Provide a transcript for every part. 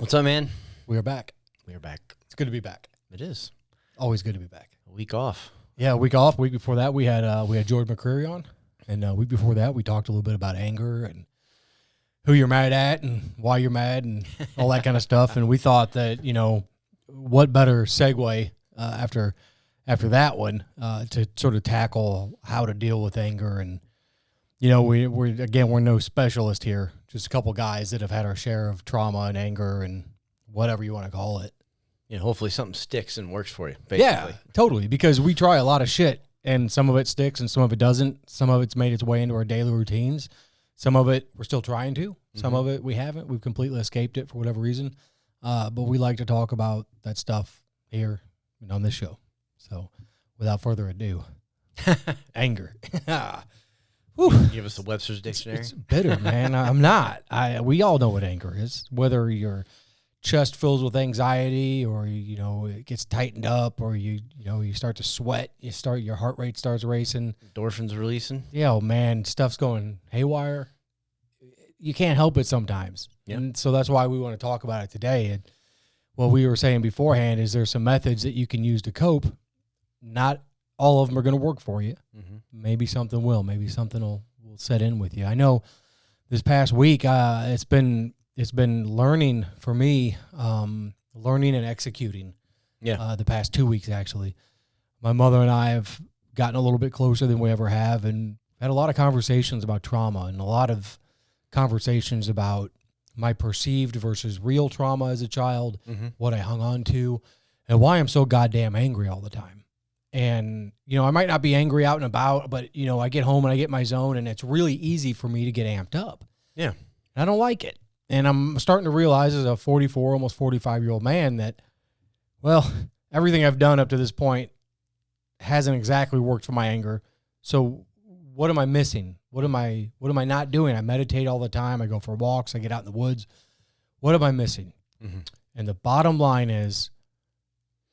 What's up, man? We are back. We are back. It's good to be back. It is. Always good to be back. A week off. Yeah, a week off. Week before that, we had Jordan McCreary on, and a week before that, we talked a little bit about anger and who you're mad at and why you're mad and all that kind of stuff. And we thought that what better segue after that one to sort of tackle how to deal with anger. And we're no specialist here, just a couple guys that have had our share of trauma and anger and whatever you want to call it. Hopefully something sticks and works for you, basically. Yeah, totally, because we try a lot of shit, and some of it sticks and some of it doesn't. Some of it's made its way into our daily routines. Some of it we're still trying to. Some of it we haven't. We've completely escaped it for whatever reason. But we like to talk about that stuff here on this show. So without further ado, anger. Give us the Webster's Dictionary. It's bitter, man. I'm not. We all know what anger is, whether your chest fills with anxiety, or it gets tightened up, or you start to sweat, your heart rate starts racing, Endorphins releasing. Yeah, oh man, stuff's going haywire. You can't help it sometimes. Yep. And so that's why we want to talk about it today. And what we were saying beforehand is there's some methods that you can use to cope. Not all of them are going to work for you. Mm-hmm. Maybe something will. Maybe something will set in with you. I know this past week it's been learning for me, learning and executing. Yeah. The past 2 weeks, actually. My mother and I have gotten a little bit closer than we ever have, and had a lot of conversations about trauma, and a lot of conversations about my perceived versus real trauma as a child, what I hung on to, and why I'm so goddamn angry all the time. And, I might not be angry out and about, but, I get home and I get my zone, and it's really easy for me to get amped up. Yeah. And I don't like it. And I'm starting to realize as a 44, almost 45-year-old man that, well, everything I've done up to this point hasn't exactly worked for my anger. So what am I missing? What am I not doing? I meditate all the time. I go for walks. I get out in the woods. What am I missing? Mm-hmm. And the bottom line is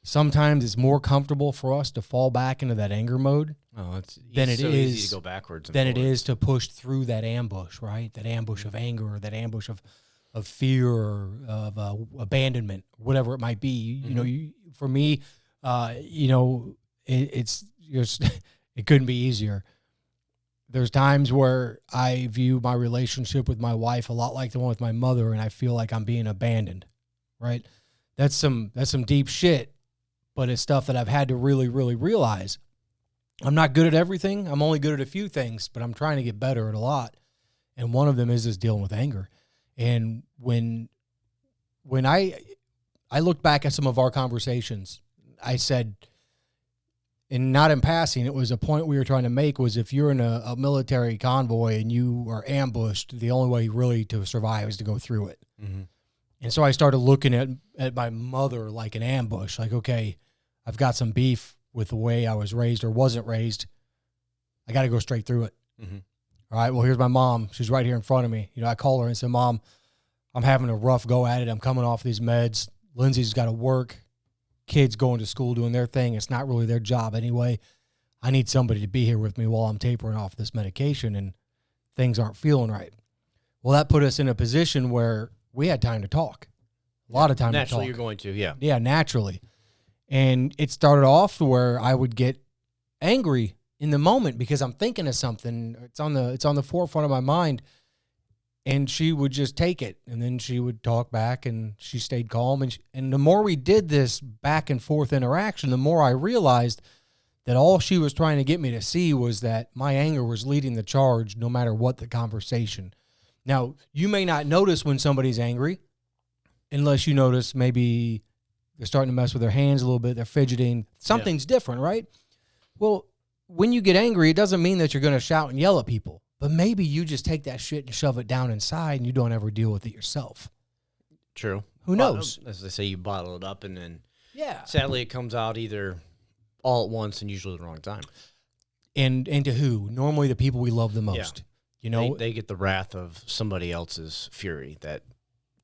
sometimes it's more comfortable for us to fall back into that anger mode than it is easy to go backwards than it is to push through that ambush, right? That ambush of anger, or that ambush of fear, or of abandonment, whatever it might be. For me, it's just, it couldn't be easier. There's times where I view my relationship with my wife a lot like the one with my mother, and I feel like I'm being abandoned, right? That's some deep shit, but it's stuff that I've had to really, really realize. I'm not good at everything. I'm only good at a few things, but I'm trying to get better at a lot. And one of them is just dealing with anger. And when I looked back at some of our conversations, I said, and not in passing, it was a point we were trying to make, was if you're in a military convoy and you are ambushed, the only way really to survive is to go through it. Mm-hmm. And so I started looking at my mother like an ambush, like, okay, I've got some beef with the way I was raised or wasn't raised. I got to go straight through it. Mm-hmm. All right, well, here's my mom. She's right here in front of me. I call her and say, Mom, I'm having a rough go at it. I'm coming off these meds. Lindsay's got to work. Kids going to school doing their thing. It's not really their job anyway. I need somebody to be here with me while I'm tapering off this medication, and things aren't feeling right. Well, that put us in a position where we had time to talk. A lot of time to talk. Naturally, you're going to, yeah. Yeah, naturally. And it started off where I would get angry in the moment because I'm thinking of something. It's on the forefront of my mind. And she would just take it, and then she would talk back, and she stayed calm. And the more we did this back and forth interaction, the more I realized that all she was trying to get me to see was that my anger was leading the charge no matter what the conversation. Now, you may not notice when somebody's angry unless you notice maybe they're starting to mess with their hands a little bit, they're fidgeting. Something's different, right? Well, when you get angry, it doesn't mean that you're going to shout and yell at people. But maybe you just take that shit and shove it down inside, and you don't ever deal with it yourself. True. Who knows? As they say, you bottle it up, and then yeah, sadly it comes out either all at once and usually at the wrong time. And to who? Normally the people we love the most. Yeah. They get the wrath of somebody else's fury that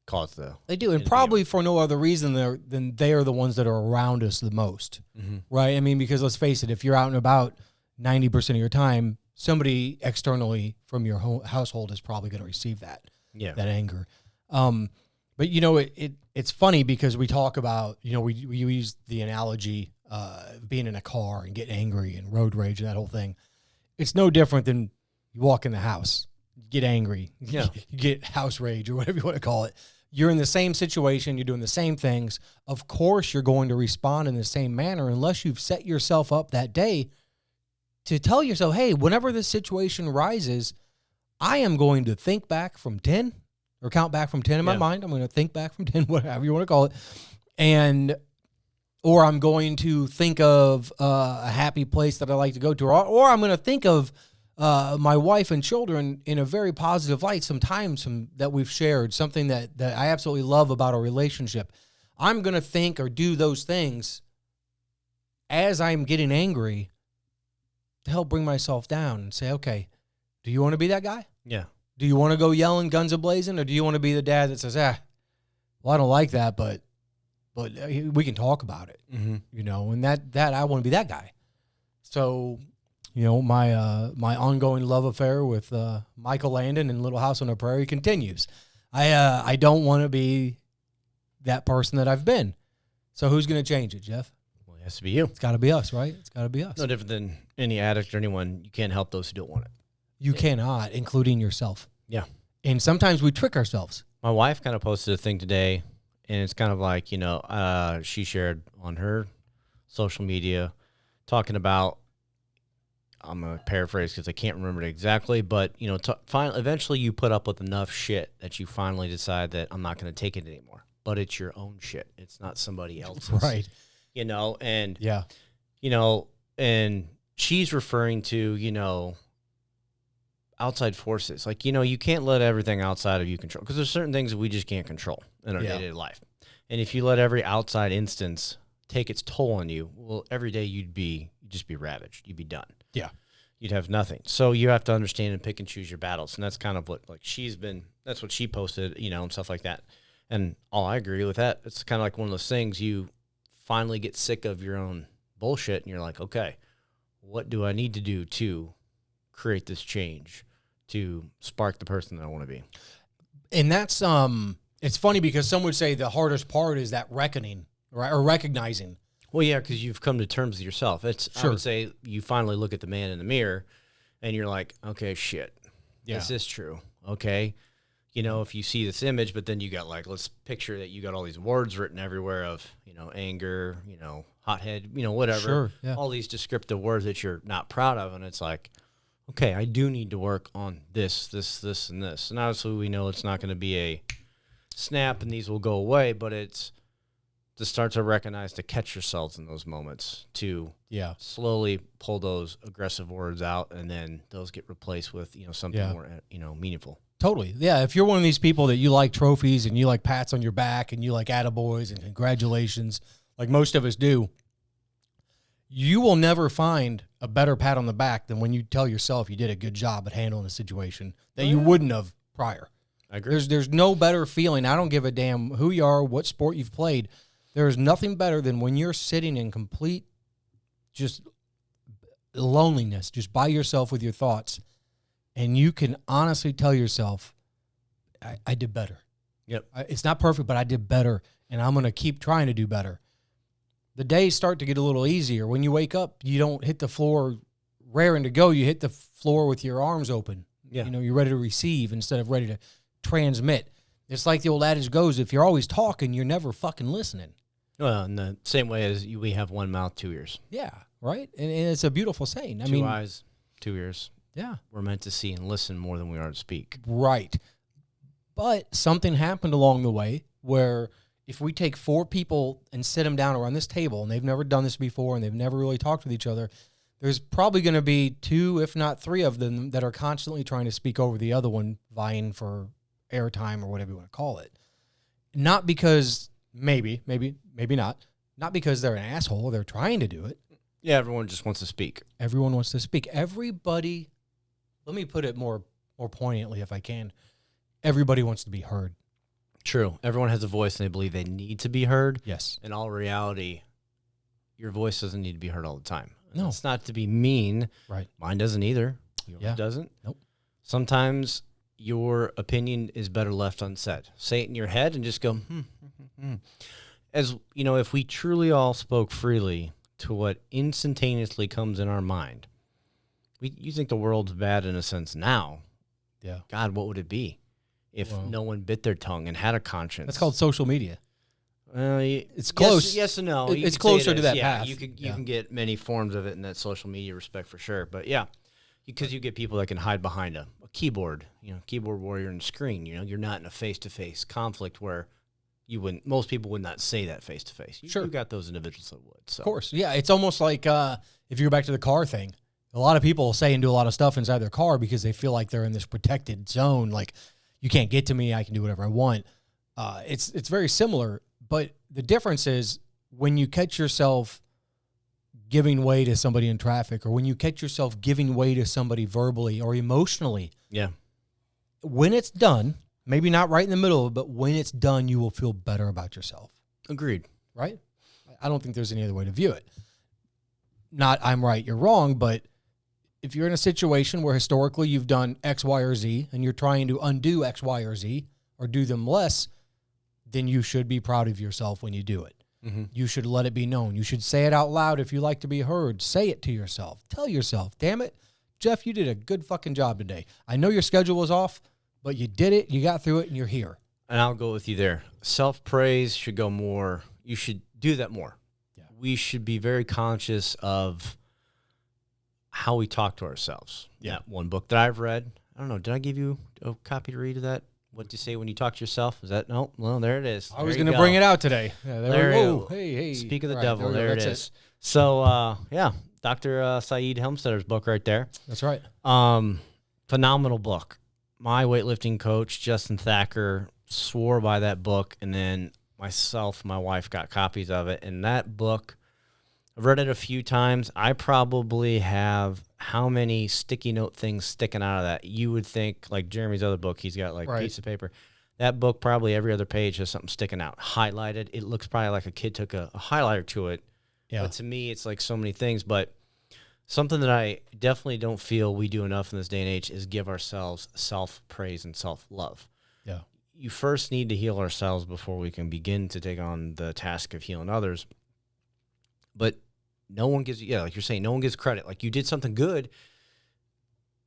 caused the... They do, and probably for no other reason than they are the ones that are around us the most, right? I mean, because let's face it, if you're out and about 90% of your time, somebody externally from your household is probably going to receive that anger. But it it's funny because we talk about, we use the analogy being in a car and getting angry and road rage and that whole thing. It's no different than you walk in the house, you get angry, you get house rage or whatever you want to call it. You're in the same situation. You're doing the same things. Of course, you're going to respond in the same manner unless you've set yourself up that day to tell yourself, hey, whenever this situation rises, I am going to think back from 10 or count back from 10 in my mind. I'm going to think back from 10, whatever you want to call it. Or I'm going to think of a happy place that I like to go to, or I'm going to think of my wife and children in a very positive light, sometimes that we've shared, something that I absolutely love about our relationship. I'm going to think or do those things as I'm getting angry to help bring myself down and say, okay, do you want to be that guy? Yeah. Do you want to go yelling, guns a-blazing, or do you want to be the dad that says, well, I don't like that, but we can talk about it, and that I want to be that guy. So, my ongoing love affair with Michael Landon and Little House on the Prairie continues. I don't want to be that person that I've been. So who's going to change it, Jeff? Well, it has to be you. It's got to be us, right? It's got to be us. No different than any addict or anyone. You can't help those who don't want it. You cannot, including yourself. Yeah. And sometimes we trick ourselves. My wife kind of posted a thing today, and it's kind of like, she shared on her social media talking about, I'm going to paraphrase because I can't remember it exactly, but, eventually you put up with enough shit that you finally decide that I'm not going to take it anymore. But it's your own shit. It's not somebody else's. Right. And, yeah. And she's referring to, outside forces. Like, you can't let everything outside of you control, because there's certain things that we just can't control in our day-to-day life. And if you let every outside instance take its toll on you, well, every day you'd just be ravaged. You'd be done. Yeah. You'd have nothing. So you have to understand and pick and choose your battles. And that's kind of what, that's what she posted, and stuff like that. And I agree with that. It's kind of like one of those things, you finally get sick of your own bullshit and you're like, okay, what do I need to do to create this change, to spark the person that I want to be? And that's, it's funny because some would say the hardest part is that reckoning, right? Or recognizing. Well, yeah, because you've come to terms with yourself. I would say you finally look at the man in the mirror and you're like, okay, shit, is this true? Okay. If you see this image, but then you got let's picture that you got all these words written everywhere of, anger, hothead, whatever. Sure, yeah. All these descriptive words that you're not proud of. And it's like, okay, I do need to work on this, and this. And obviously we know it's not going to be a snap and these will go away, but it's to start to recognize, to catch yourselves in those moments, to slowly pull those aggressive words out, and then those get replaced with, something more, meaningful. Totally. Yeah. If you're one of these people that you like trophies and you like pats on your back and you like attaboys and congratulations, like most of us do, you will never find a better pat on the back than when you tell yourself you did a good job at handling a situation that you wouldn't have prior. I agree. There's no better feeling. I don't give a damn who you are, what sport you've played. There is nothing better than when you're sitting in complete just loneliness, just by yourself with your thoughts, and you can honestly tell yourself, I did better. Yep. It's not perfect, but I did better, and I'm going to keep trying to do better. The days start to get a little easier. When you wake up, you don't hit the floor raring to go. You hit the floor with your arms open. Yeah. You're ready to receive instead of ready to transmit. It's like the old adage goes, if you're always talking, you're never fucking listening. Well, in the same way as we have one mouth, 2 ears. Yeah, right? And it's a beautiful saying. Two eyes, 2 ears. Yeah. We're meant to see and listen more than we are to speak. Right. But something happened along the way where if we take 4 people and sit them down around this table, and they've never done this before and they've never really talked with each other, there's probably going to be 2, if not 3 of them that are constantly trying to speak over the other one, vying for airtime or whatever you want to call it. Not because, maybe not because they're an asshole, they're trying to do it. Yeah, everyone just wants to speak. Everyone wants to speak. Everybody, let me put it more poignantly if I can. Everybody wants to be heard. True. Everyone has a voice and they believe they need to be heard. Yes. In all reality, your voice doesn't need to be heard all the time. No. It's not to be mean. Right. Mine doesn't either. Yours doesn't. Nope. Sometimes your opinion is better left unsaid. Say it in your head and just go, As you know, if we truly all spoke freely to what instantaneously comes in our mind, you think the world's bad in a sense now. Yeah. God, what would it be if no one bit their tongue and had a conscience? That's called social media. It's close. Yes and no. It's closer to that path. You can get many forms of it in that social media respect for sure. But yeah, because you get people that can hide behind a keyboard, keyboard warrior and screen. You're not in a face-to-face conflict where most people would not say that face-to-face. Sure. You got those individuals that would. So. Of course. Yeah. It's almost like if you go back to the car thing, a lot of people say and do a lot of stuff inside their car because they feel like they're in this protected zone. Like, you can't get to me. I can do whatever I want. It's very similar. But the difference is when you catch yourself giving way to somebody in traffic, or when you catch yourself giving way to somebody verbally or emotionally. Yeah. When it's done, maybe not right in the middle, but when it's done, you will feel better about yourself. Agreed. Right? I don't think there's any other way to view it. Not I'm right, you're wrong, but if you're in a situation where historically you've done X, Y, or Z, and you're trying to undo X, Y, or Z, or do them less, then you should be proud of yourself when you do it. Mm-hmm. You should let it be known. You should say it out loud if you like to be heard. Say it to yourself. Tell yourself, damn it, Jeff, you did a good fucking job today. I know your schedule was off, but you did it, you got through it, and you're here. And I'll go with you there. Self-praise should go more. You should do that more. Yeah. We should be very conscious of how we talk to ourselves. Yeah. One book that I've read, I don't know, did I give you a copy to read of that? What do you say when you talk to yourself? Is that no? Well, there it is. I was going to bring it out today. Yeah, there you go. Hey. Speak of the devil. There it is. So, Dr. Saeed Helmstedter's book right there. That's right. Phenomenal book. My weightlifting coach, Justin Thacker, swore by that book, and then my wife got copies of it. And that book, I've read it a few times. I probably have how many sticky note things sticking out of that? You would think, like Jeremy's other book, he's got like a piece of paper. That book, probably every other page has something sticking out, highlighted. It looks probably like a kid took a highlighter to it. Yeah. But to me, it's like so many things. But something that I definitely don't feel we do enough in this day and age is give ourselves self-praise and self-love. Yeah. You first need to heal ourselves before we can begin to take on the task of healing others. But no one gives, like you're saying, no one gives credit. Like, you did something good.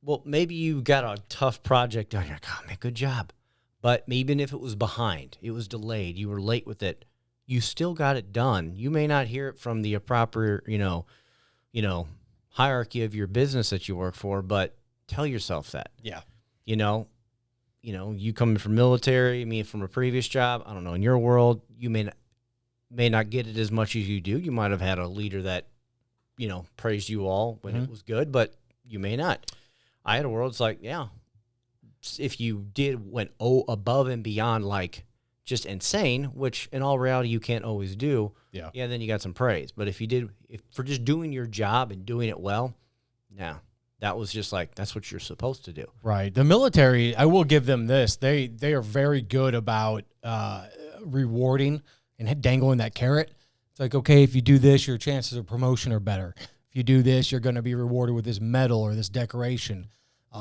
Well, maybe you got a tough project done. You're like, oh, man, good job. But even if it was behind, it was delayed, you were late with it, you still got it done. You may not hear it from the proper, hierarchy of your business that you work for, but tell yourself that. Yeah. You coming from military, me from a previous job, I don't know, in your world, you may not get it as much as you do. You might have had a leader that, praised you all when it was good, but you may not. I had a world, it's like, yeah, if you went above and beyond, like just insane, which in all reality you can't always do. Yeah, then you got some praise. But if for just doing your job and doing it well, that was just like, that's what you're supposed to do. Right. The military, I will give them this. They are very good about rewarding and dangling that carrot. It's like, okay, if you do this, your chances of promotion are better. If you do this, you're going to be rewarded with this medal or this decoration.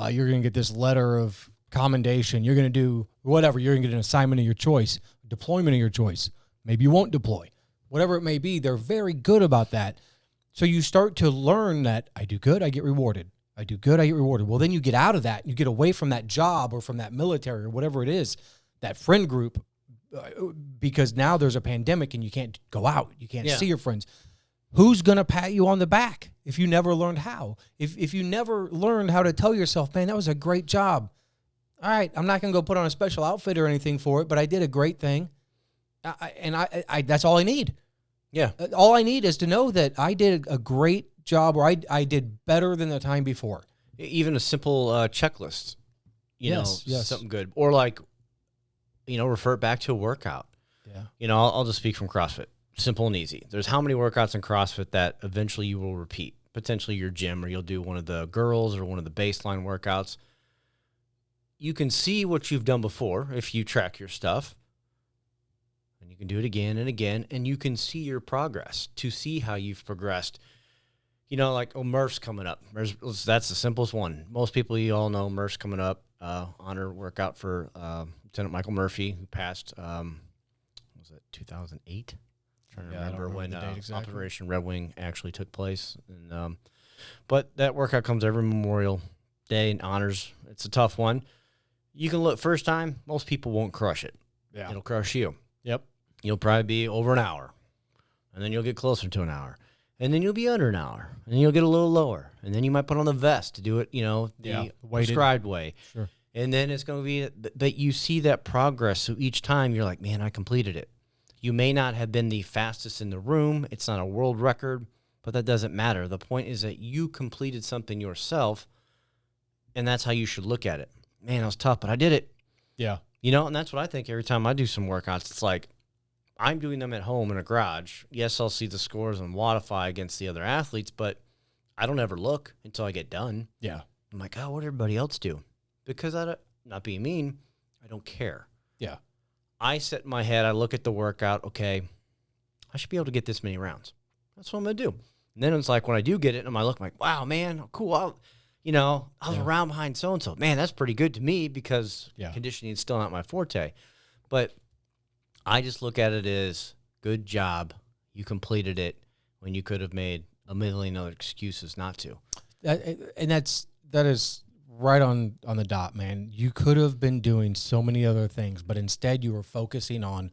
You're going to get this letter of commendation. You're going to do whatever. You're going to get an assignment of your choice, deployment of your choice. Maybe you won't deploy. Whatever it may be, they're very good about that. So you start to learn that I do good, I get rewarded. I do good, I get rewarded. Well, then you get out of that. You get away from that job or from that military or whatever it is, that friend group, because now there's a pandemic and you can't go out. You can't see your friends. Who's going to pat you on the back if you never learned how? If you never learned how to tell yourself, man, that was a great job. All right, I'm not going to go put on a special outfit or anything for it, but I did a great thing. I that's all I need. Yeah. All I need is to know that I did a great job, or I did better than the time before. Even a simple checklist, something good. Or like, refer back to a workout. Yeah. I'll just speak from CrossFit. Simple and easy. There's how many workouts in CrossFit that eventually you will repeat. Potentially your gym, or you'll do one of the girls or one of the baseline workouts. You can see what you've done before if you track your stuff. And you can do it again and again, and you can see your progress to see how you've progressed. Like, Murph's coming up. That's the simplest one. Most people, you all know Murph's coming up. Honor workout for Lieutenant Michael Murphy, who passed, was it 2008? Trying to Yeah, I don't remember when remember the date exactly. Operation Red Wing actually took place. And but that workout comes every Memorial Day and honors. It's a tough one. You can look first time. Most people won't crush it. Yeah. It'll crush you. Yep. You'll probably be over an hour, and then you'll get closer to an hour, and then you'll be under an hour, and then you'll get a little lower, and then you might put on the vest to do it, the prescribed way. Sure. And then it's going to be, but you see that progress. So each time you're like, man, I completed it. You may not have been the fastest in the room. It's not a world record, but that doesn't matter. The point is that you completed something yourself, and that's how you should look at it. Man, that was tough, but I did it. Yeah. And that's what I think every time I do some workouts. It's like I'm doing them at home in a garage. Yes, I'll see the scores on Wattify against the other athletes, but I don't ever look until I get done. Yeah. I'm like, oh, what did everybody else do? Because not being mean, I don't care. Yeah. I set in my head, I look at the workout, okay, I should be able to get this many rounds. That's what I'm going to do. And then it's like when I do get it, and I look I'm like, wow, man, cool. I was around behind so-and-so. Man, that's pretty good to me because conditioning is still not my forte. But I just look at it as good job. You completed it when you could have made a million other excuses not to. That is right on the dot, man. You could have been doing so many other things, but instead you were focusing on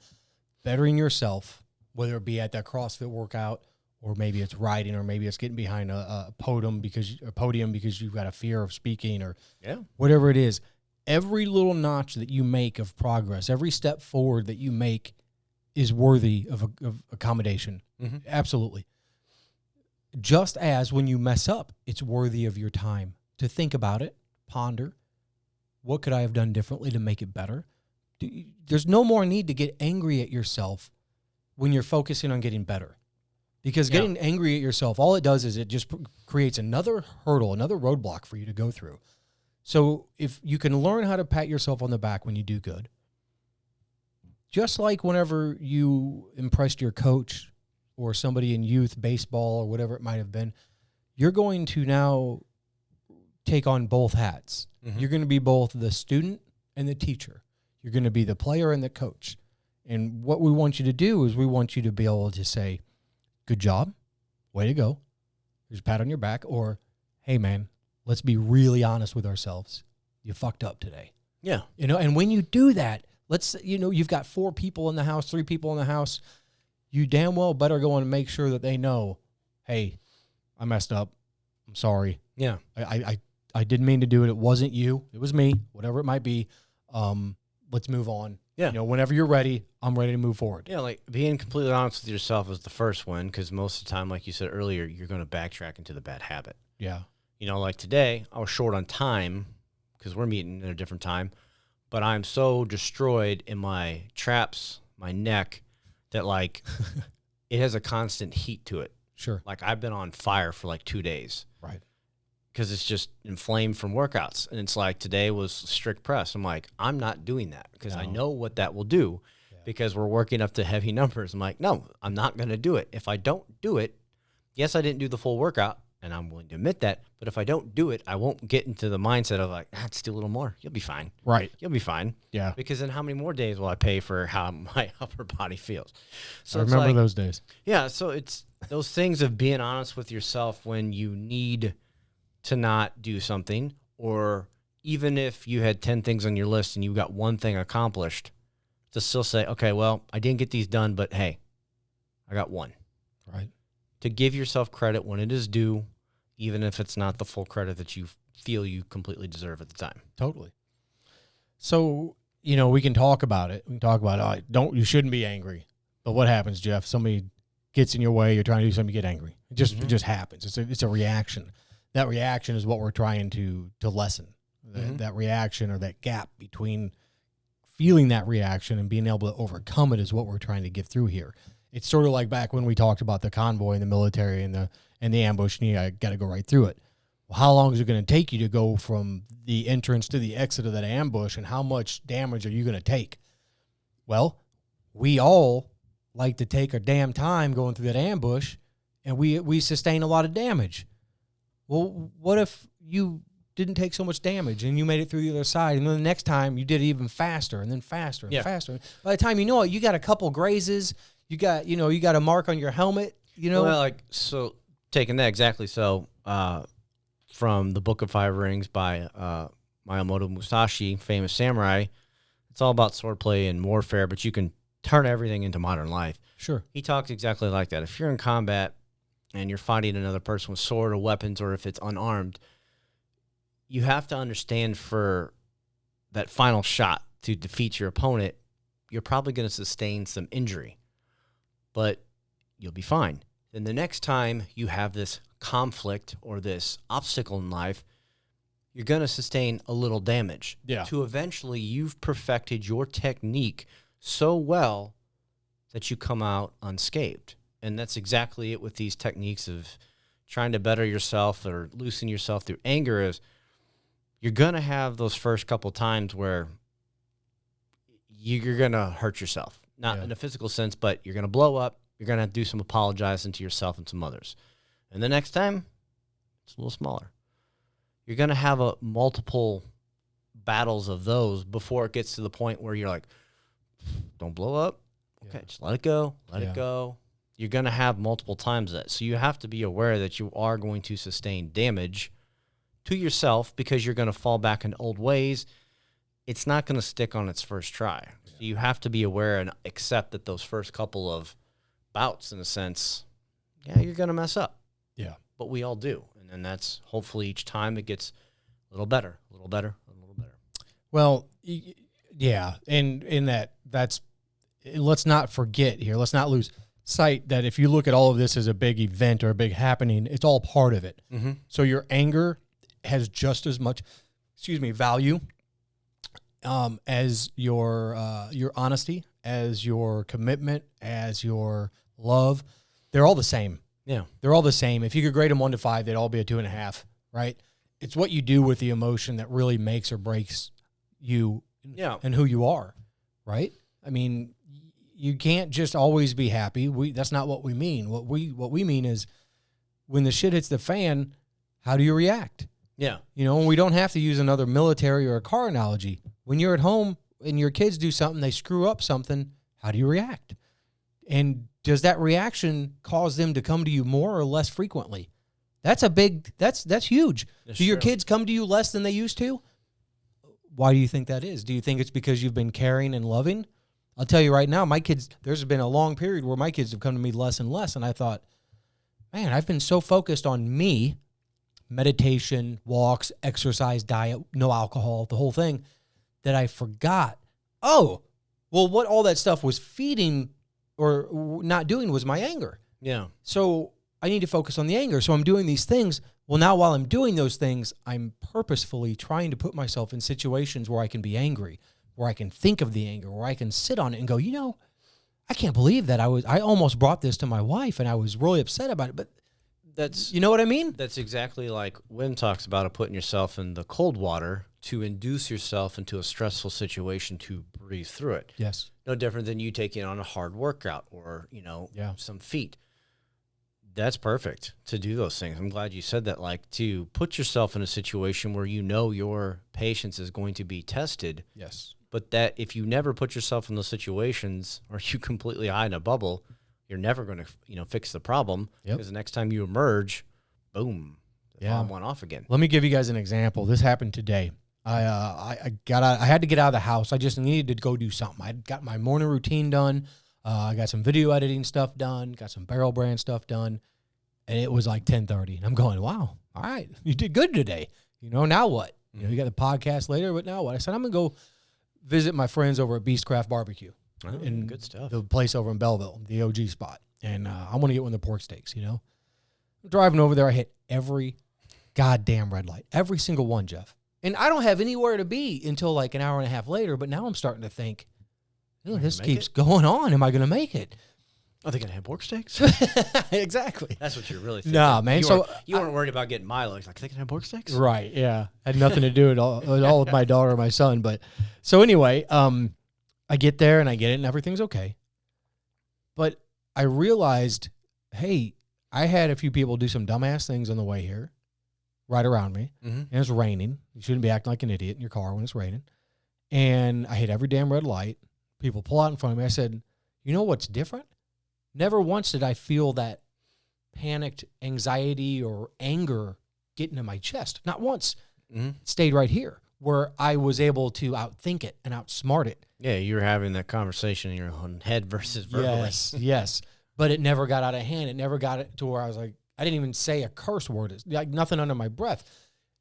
bettering yourself, whether it be at that CrossFit workout, or maybe it's riding, or maybe it's getting behind a podium because you've got a fear of speaking, or whatever it is. Every little notch that you make of progress, every step forward that you make is worthy of accommodation. Mm-hmm. Absolutely. Just as when you mess up, it's worthy of your time to think about it, ponder, what could I have done differently to make it better? There's no more need to get angry at yourself when you're focusing on getting better. Because getting angry at yourself, all it does is it just creates another hurdle, another roadblock for you to go through. So if you can learn how to pat yourself on the back when you do good, just like whenever you impressed your coach or somebody in youth baseball or whatever it might have been, you're going to now take on both hats. Mm-hmm. You're going to be both the student and the teacher. You're going to be the player and the coach. And what we want you to do is we want you to be able to say, good job, way to go, there's a pat on your back, or, hey, man, let's be really honest with ourselves. You fucked up today. Yeah. And when you do that, you've got 4 people in the house, 3 people in the house, you damn well better go and make sure that they know, hey, I messed up. I'm sorry. Yeah. I didn't mean to do it. It wasn't you. It was me, whatever it might be. Let's move on. Yeah. Whenever you're ready, I'm ready to move forward. Yeah, like being completely honest with yourself is the first one, because most of the time, like you said earlier, you're going to backtrack into the bad habit. Yeah. Like today, I was short on time because we're meeting at a different time, but I'm so destroyed in my traps, my neck, that like it has a constant heat to it. Sure. Like I've been on fire for like 2 days. Right. Because it's just inflamed from workouts. And it's like today was strict press. I'm like, I'm not doing that because I know what that will do because we're working up to heavy numbers. I'm like, no, I'm not going to do it. If I don't do it, yes, I didn't do the full workout, and I'm willing to admit that. But if I don't do it, I won't get into the mindset of like, let's do a little more. You'll be fine. Right. You'll be fine. Yeah. Because then how many more days will I pay for how my upper body feels? So I remember those days. Yeah. So it's those things of being honest with yourself when you need to not do something, or even if you had 10 things on your list and you got one thing accomplished, to still say, okay, well, I didn't get these done, but hey, I got one. Right. To give yourself credit when it is due, even if it's not the full credit that you feel you completely deserve at the time. Totally. So, we can talk about it. We can talk about, you shouldn't be angry. But what happens, Jeff? Somebody gets in your way, you're trying to do something, you get angry. It just happens. It's a reaction. That reaction is what we're trying to lessen. That reaction, or that gap between feeling that reaction and being able to overcome it, is what we're trying to get through here. It's sort of like back when we talked about the convoy in the military and the ambush, and I got to go right through it. Well, how long is it going to take you to go from the entrance to the exit of that ambush, and how much damage are you going to take? Well, we all like to take our damn time going through that ambush, and we sustain a lot of damage. Well, what if you didn't take so much damage, and you made it through the other side. And then the next time you did it even faster, and then faster and faster. By the time you know it, you got a couple grazes. You got, you got a mark on your helmet. Well, so taking that exactly. So from the Book of Five Rings by Miyamoto Musashi, famous samurai, it's all about swordplay and warfare, but you can turn everything into modern life. Sure. He talks exactly like that. If you're in combat and you're fighting another person with sword or weapons, or if it's unarmed, you have to understand for that final shot to defeat your opponent, you're probably going to sustain some injury, but you'll be fine. Then the next time you have this conflict or this obstacle in life, you're going to sustain a little damage. Yeah. To eventually you've perfected your technique so well that you come out unscathed. And that's exactly it with these techniques of trying to better yourself or loosen yourself through anger. Is you're going to have those first couple times where you're going to hurt yourself. Not in a physical sense, but you're going to blow up. You're going to have to do some apologizing to yourself and some others. And the next time, it's a little smaller. You're going to have multiple battles of those before it gets to the point where you're like, don't blow up. Okay, just let it go. Let it go. You're going to have multiple times that. So you have to be aware that you are going to sustain damage to yourself because you're going to fall back in old ways. It's not going to stick on its first try. So you have to be aware and accept that those first couple of bouts, in a sense, you're going to mess up. Yeah. But we all do. And then that's hopefully each time it gets a little better, a little better, a little better. Well, yeah. And in that's, let's not forget here, let's not lose sight that if you look at all of this as a big event or a big happening, it's all part of it. Mm-hmm. So your anger has just as much, value as your honesty, as your commitment, as your love. They're all the same. Yeah. They're all the same. If you could grade them 1 to 5, they'd all be a 2.5, right? It's what you do with the emotion that really makes or breaks you and who you are, right? I mean, you can't just always be happy. That's not what we mean. What we mean is when the shit hits the fan, how do you react? Yeah. We don't have to use another military or a car analogy. When you're at home and your kids do something, they screw up something, how do you react? And does that reaction cause them to come to you more or less frequently? That's huge. That's do your true. kids come to you less than they used to? Why do you think that is? Do you think it's because you've been caring and loving? I'll tell you right now, my kids, there's been a long period where my kids have come to me less and less, and I thought, man, I've been so focused on me, meditation, walks, exercise, diet, no alcohol, the whole thing, that I forgot, what all that stuff was feeding or not doing was my anger. Yeah. So I need to focus on the anger. So I'm doing these things. Well, now while I'm doing those things, I'm purposefully trying to put myself in situations where I can be angry, where I can think of the anger, where I can sit on it and go, I can't believe that I almost brought this to my wife and I was really upset about it. But That's, you know what I mean? That's exactly like Wim talks about, putting yourself in the cold water to induce yourself into a stressful situation to breathe through it. Yes. No different than you taking on a hard workout or, some feat. That's perfect to do those things. I'm glad you said that, like to put yourself in a situation where your patience is going to be tested. Yes. But that if you never put yourself in those situations or you completely hide in a bubble, you're never going to, fix the problem. Because the next time you emerge, boom, the bomb went off again. Let me give you guys an example. This happened today. I had to get out of the house. I just needed to go do something. I got my morning routine done. I got some video editing stuff done. Got some barrel brand stuff done. And it was like 10:30. And I'm going, wow, all right, you did good today. Now what? You got the podcast later, but now what? I said, I'm going to go visit my friends over at Beastcraft Barbecue. Oh, good stuff. The place over in Belleville, the OG spot. And I want to get one of the pork steaks, I'm driving over there. I hit every goddamn red light. Every single one, Jeff. And I don't have anywhere to be until like an hour and a half later. But now I'm starting to think, this keeps going on. Am I going to make it? Are they going to have pork steaks? Exactly. That's what you're really thinking. Nah, man. You weren't worried about getting mileage. Like, they can have pork steaks? Right, yeah. Had nothing to do at all with my daughter or my son. But so anyway, I get there and I get it and everything's okay. But I realized, hey, I had a few people do some dumbass things on the way here. right around me, and it's raining. You shouldn't be acting like an idiot in your car when it's raining. And I hit every damn red light. People pull out in front of me. I said, you know what's different? Never once did I feel that panicked anxiety or anger get into my chest. Not once. It stayed right here where I was able to outthink it and outsmart it. Yeah, you were having that conversation in your own head versus verbally. Yes. But it never got out of hand. It never got it to where I was like, I didn't even say a curse word. It's like nothing under my breath.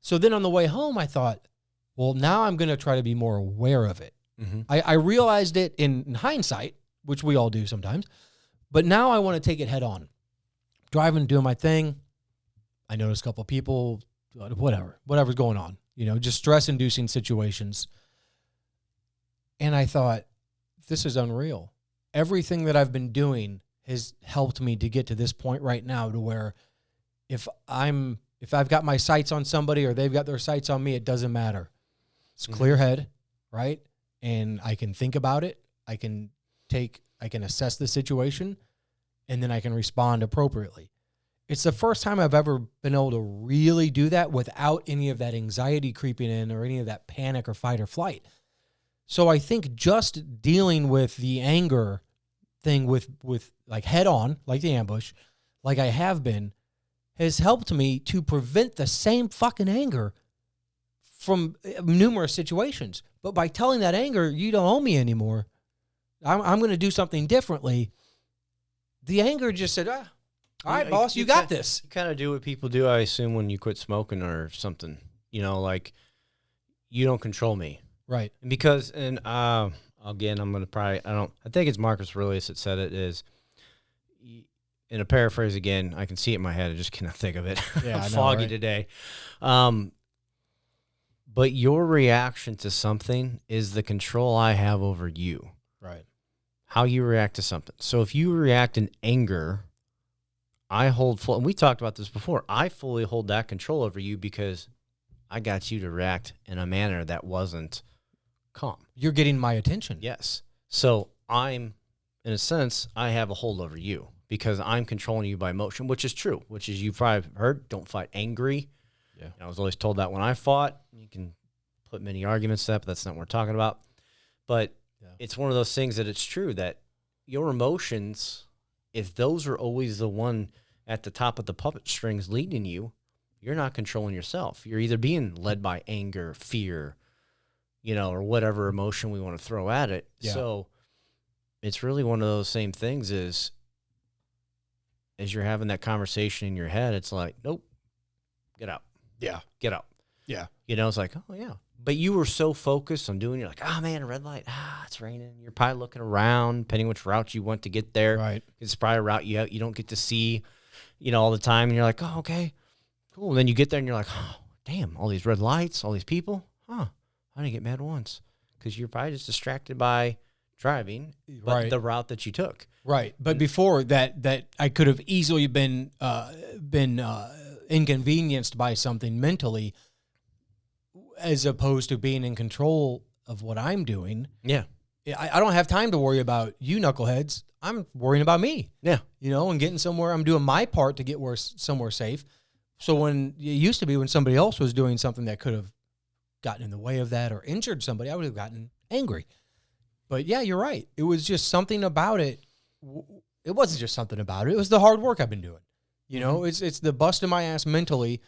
So then on the way home, I thought, well, now I'm going to try to be more aware of it. I realized it in hindsight, which we all do sometimes, but now I want to take it head on. Driving, doing my thing. I noticed a couple of people, whatever's going on, just stress-inducing situations. And I thought, this is unreal. Everything that I've been doing has helped me to get to this point right now to where if I've got my sights on somebody or they've got their sights on me, it doesn't matter. It's clear head, right? And I can think about it. I can assess the situation, and then I can respond appropriately. It's the first time I've ever been able to really do that without any of that anxiety creeping in or any of that panic or fight or flight. So I think just dealing with the anger thing with like head on, like the ambush, like I have been, has helped me to prevent the same fucking anger from numerous situations. But by telling that anger, you don't owe me anymore, I'm going to do something differently, the anger just said, all right, boss, you got this. You kind of do what people do, I assume, when you quit smoking or something. Like, you don't control me. Right. Because, and again, I'm going to I think it's Marcus Aurelius that said it, is, in a paraphrase again, I can see it in my head, I just cannot think of it. Yeah, I'm foggy today. But your reaction to something is the control I have over you. Right. How you react to something. So if you react in anger, I hold full, and we talked about this before, I fully hold that control over you because I got you to react in a manner that wasn't calm. You're getting my attention. Yes. So in a sense, I have a hold over you because I'm controlling you by emotion, which is true, which is you've probably heard, don't fight angry. Yeah. I was always told that when I fought. You can put many arguments to that, but that's not what we're talking about. But it's one of those things that it's true that your emotions, if those are always the one at the top of the puppet strings leading you, you're not controlling yourself. You're either being led by anger, fear, or whatever emotion we want to throw at it. Yeah. So it's really one of those same things as you're having that conversation in your head, it's like, nope, get out. Yeah. Get out. Yeah. It's like, oh, yeah. But you were so focused on doing, you're like, oh, man, a red light. It's raining. You're probably looking around, depending which route you want to get there. Right. It's probably a route you don't get to see, all the time. And you're like, oh, okay, cool. And then you get there and you're like, oh, damn, all these red lights, all these people. I didn't get mad once. Because you're probably just distracted by driving, but the route that you took. Right. But before that I could have easily been inconvenienced by something mentally, as opposed to being in control of what I'm doing. Yeah. I don't have time to worry about you knuckleheads. I'm worrying about me. Yeah. And getting somewhere. I'm doing my part to get somewhere safe. So when it used to be when somebody else was doing something that could have gotten in the way of that or injured somebody, I would have gotten angry. But yeah, you're right. It was just something about it. It wasn't just something about it. It was the hard work I've been doing. It's the busting my ass mentally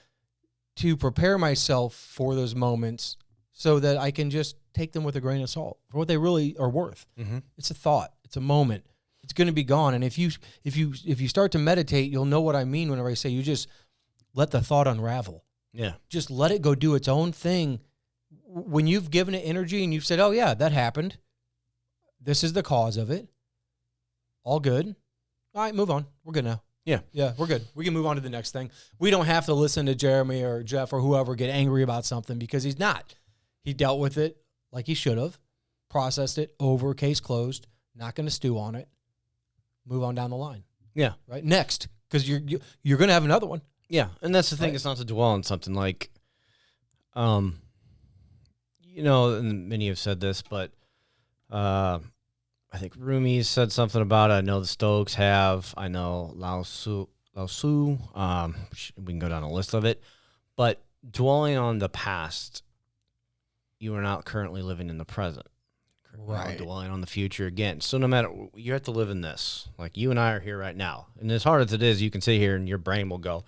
to prepare myself for those moments so that I can just take them with a grain of salt for what they really are worth. Mm-hmm. It's a thought. It's a moment. It's going to be gone. And if you start to meditate, you'll know what I mean whenever I say you just let the thought unravel. Yeah. Just let it go do its own thing. When you've given it energy and you've said, oh, yeah, that happened. This is the cause of it. All good. All right, move on. We're good now. Yeah. Yeah, we're good. We can move on to the next thing. We don't have to listen to Jeremy or Jeff or whoever get angry about something because he's not. He dealt with it like he should have, processed it, over, case closed, not going to stew on it, move on down the line. Yeah. Right? Next, because you're going to have another one. Yeah, and that's the thing. Right. It's not to dwell on something like, and many have said this, but I think Rumi's said something about it. I know the Stoics have. I know Lao Tzu. We can go down a list of it. But dwelling on the past, you are not currently living in the present. Right. Dwelling on the future again. So no matter, you have to live in this. Like you and I are here right now. And as hard as it is, you can sit here and your brain will go,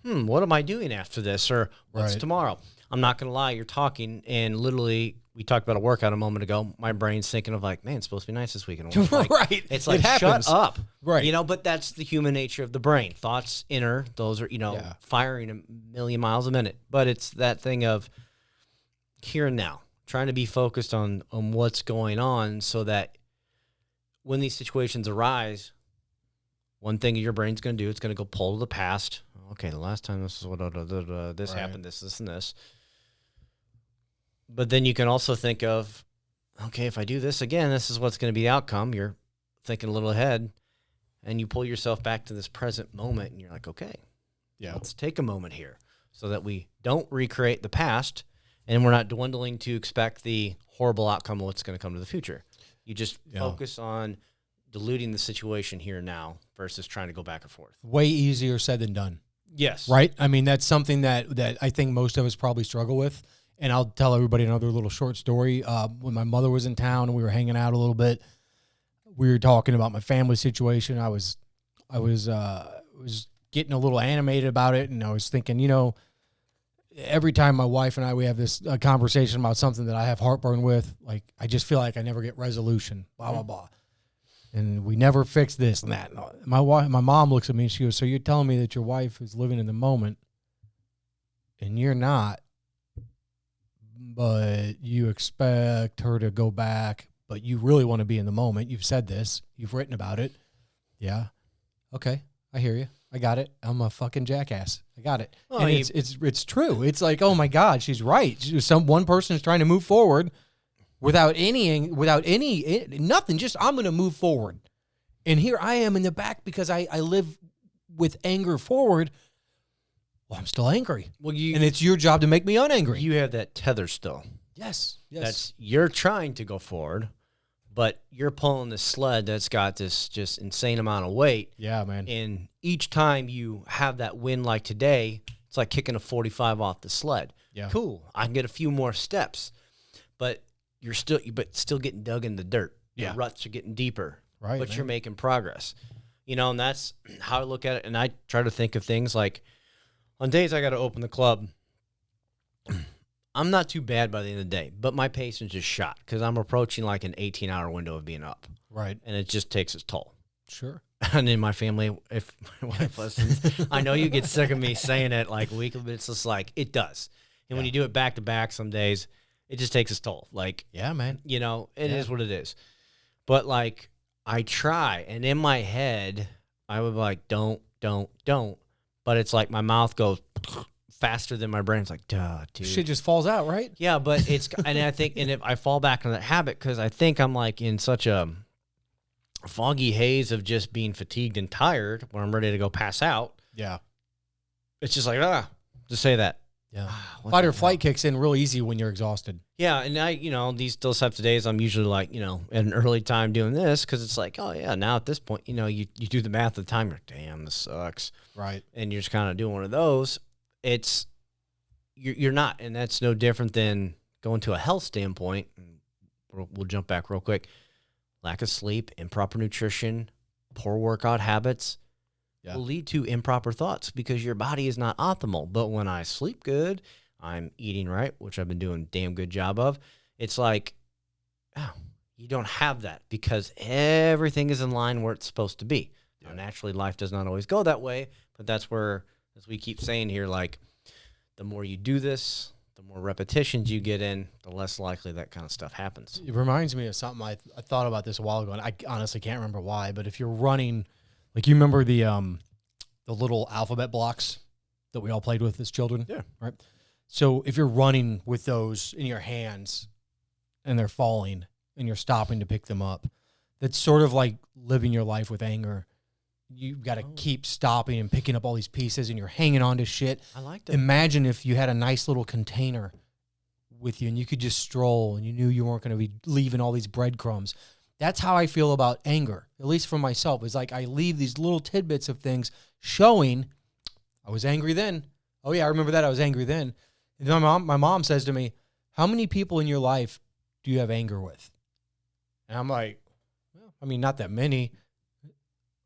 what am I doing after this? Or what's tomorrow? I'm not going to lie. You're talking and literally, we talked about a workout a moment ago. My brain's thinking of like, man, it's supposed to be nice this weekend. Like, right. It's like, happens. shut up. Right. You know, but that's the human nature of the brain. Thoughts inner, those are, firing a million miles a minute. But it's that thing of here and now. Trying to be focused on what's going on so that when these situations arise, one thing your brain's going to do, it's going to go pull to the past. Okay, the last time this is what this happened, this, and this. But then you can also think of, okay, if I do this again, this is what's going to be the outcome. You're thinking a little ahead, and you pull yourself back to this present moment, and you're like, okay, let's take a moment here so that we don't recreate the past. And we're not dwindling to expect the horrible outcome of what's going to come to the future. You just focus on diluting the situation here and now versus trying to go back and forth. Way easier said than done. Yes. Right? I mean, that's something that I think most of us probably struggle with. And I'll tell everybody another little short story. When my mother was in town and we were hanging out a little bit, we were talking about my family situation. I was getting a little animated about it, and I was thinking, every time my wife and we have this conversation about something that I have heartburn with, like, I just feel like I never get resolution, blah, blah, blah. And we never fix this and that. My mom looks at me and she goes, so you're telling me that your wife is living in the moment and you're not, but you expect her to go back, but you really want to be in the moment. You've said this. You've written about it. Yeah. Okay. I hear you. I got it. I'm a fucking jackass. I got it. Well, and it's true. It's like, oh my God, she's right. One person is trying to move forward without nothing. Just I'm going to move forward, and here I am in the back because I live with anger forward. Well, I'm still angry. Well, and it's your job to make me unangry. You have that tether still. Yes. You're trying to go forward, but you're pulling this sled that's got this just insane amount of weight. Yeah, man. And each time you have that win like today, it's like kicking a 45 off the sled. Yeah. Cool. I can get a few more steps, but you're still getting dug in the dirt. Yeah. The ruts are getting deeper. Right. But man. you're making progress. And that's how I look at it. And I try to think of things like on days I got to open the club, I'm not too bad by the end of the day, but my patience is shot because I'm approaching like an 18-hour window of being up. Right. And it just takes its toll. Sure. And in my family, if my wife listens, I know you get sick of me saying it like weekly, but it's just like, it does. And when you do it back to back some days, it just takes its toll. Like, yeah, man. It is what it is. But like, I try, and in my head, I would be like, don't. But it's like my mouth goes faster than my brain. It's like, duh, dude. Shit just falls out, right? Yeah, but it's, and I think, and if I fall back on that habit, because I think I'm like in such a foggy haze of just being fatigued and tired when I'm ready to go pass out. Yeah. It's just like, just say that. Yeah. Fight or flight kicks in real easy when you're exhausted. Yeah. And these types of days, I'm usually like, at an early time doing this because it's like, oh, yeah, now at this point, you do the math of the time. You're like, damn, this sucks. Right. And you're just kind of doing one of those. You're not. And that's no different than going to a health standpoint. We'll jump back real quick. Lack of sleep, improper nutrition, poor workout habits will lead to improper thoughts because your body is not optimal. But when I sleep good, I'm eating right, which I've been doing a damn good job of. It's like, you don't have that because everything is in line where it's supposed to be. Yeah. Now, naturally, life does not always go that way, but that's where, as we keep saying here, like the more you do this, the more repetitions you get in, the less likely that kind of stuff happens. It reminds me of something I thought about this a while ago, and I honestly can't remember why, but if you're running, like you remember the little alphabet blocks that we all played with as children? Yeah. Right? So if you're running with those in your hands and they're falling and you're stopping to pick them up, that's sort of like living your life with anger. You've got to keep stopping and picking up all these pieces and you're hanging on to shit. I like that. Imagine if you had a nice little container with you and you could just stroll and you knew you weren't going to be leaving all these breadcrumbs. That's how I feel about anger, at least for myself. It's like I leave these little tidbits of things showing I was angry then. Oh yeah, I remember that. I was angry then. And my mom says to me, "How many people in your life do you have anger with?" And I'm like, well, I mean, not that many.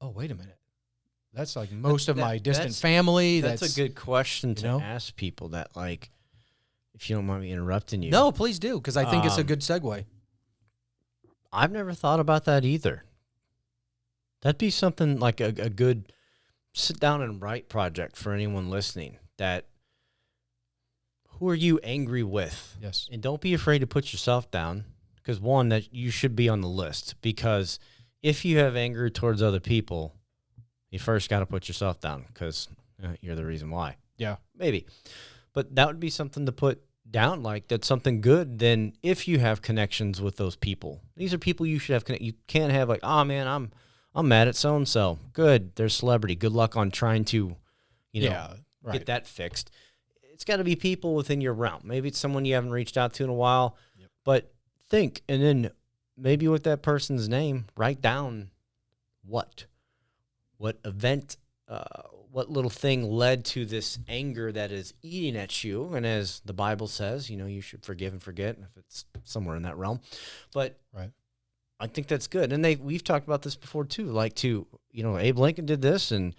Oh, wait a minute. That's like most of my distant family. That's a good question to know? ask people that, like, if you don't mind me interrupting you. No, please do, because I think it's a good segue. I've never thought about that either. That'd be something like a good sit down and write project for anyone listening. That who are you angry with? Yes. And don't be afraid to put yourself down, because one, that you should be on the list, because if you have anger towards other people, you first got to put yourself down, because you're the reason why. Yeah. Maybe. But that would be something to put down, like that's something good. Then if you have connections with those people, these are people you should have. You can't have like, oh man, I'm mad at so and so. Good, they're a celebrity. Good luck on trying to, get that fixed. It's got to be people within your realm. Maybe it's someone you haven't reached out to in a while. Yep. But think, and then maybe with that person's name, write down what event, what little thing led to this anger that is eating at you. And as the Bible says, you should forgive and forget if it's somewhere in that realm. But I think that's good. And we've talked about this before too. Like Abe Lincoln did this, and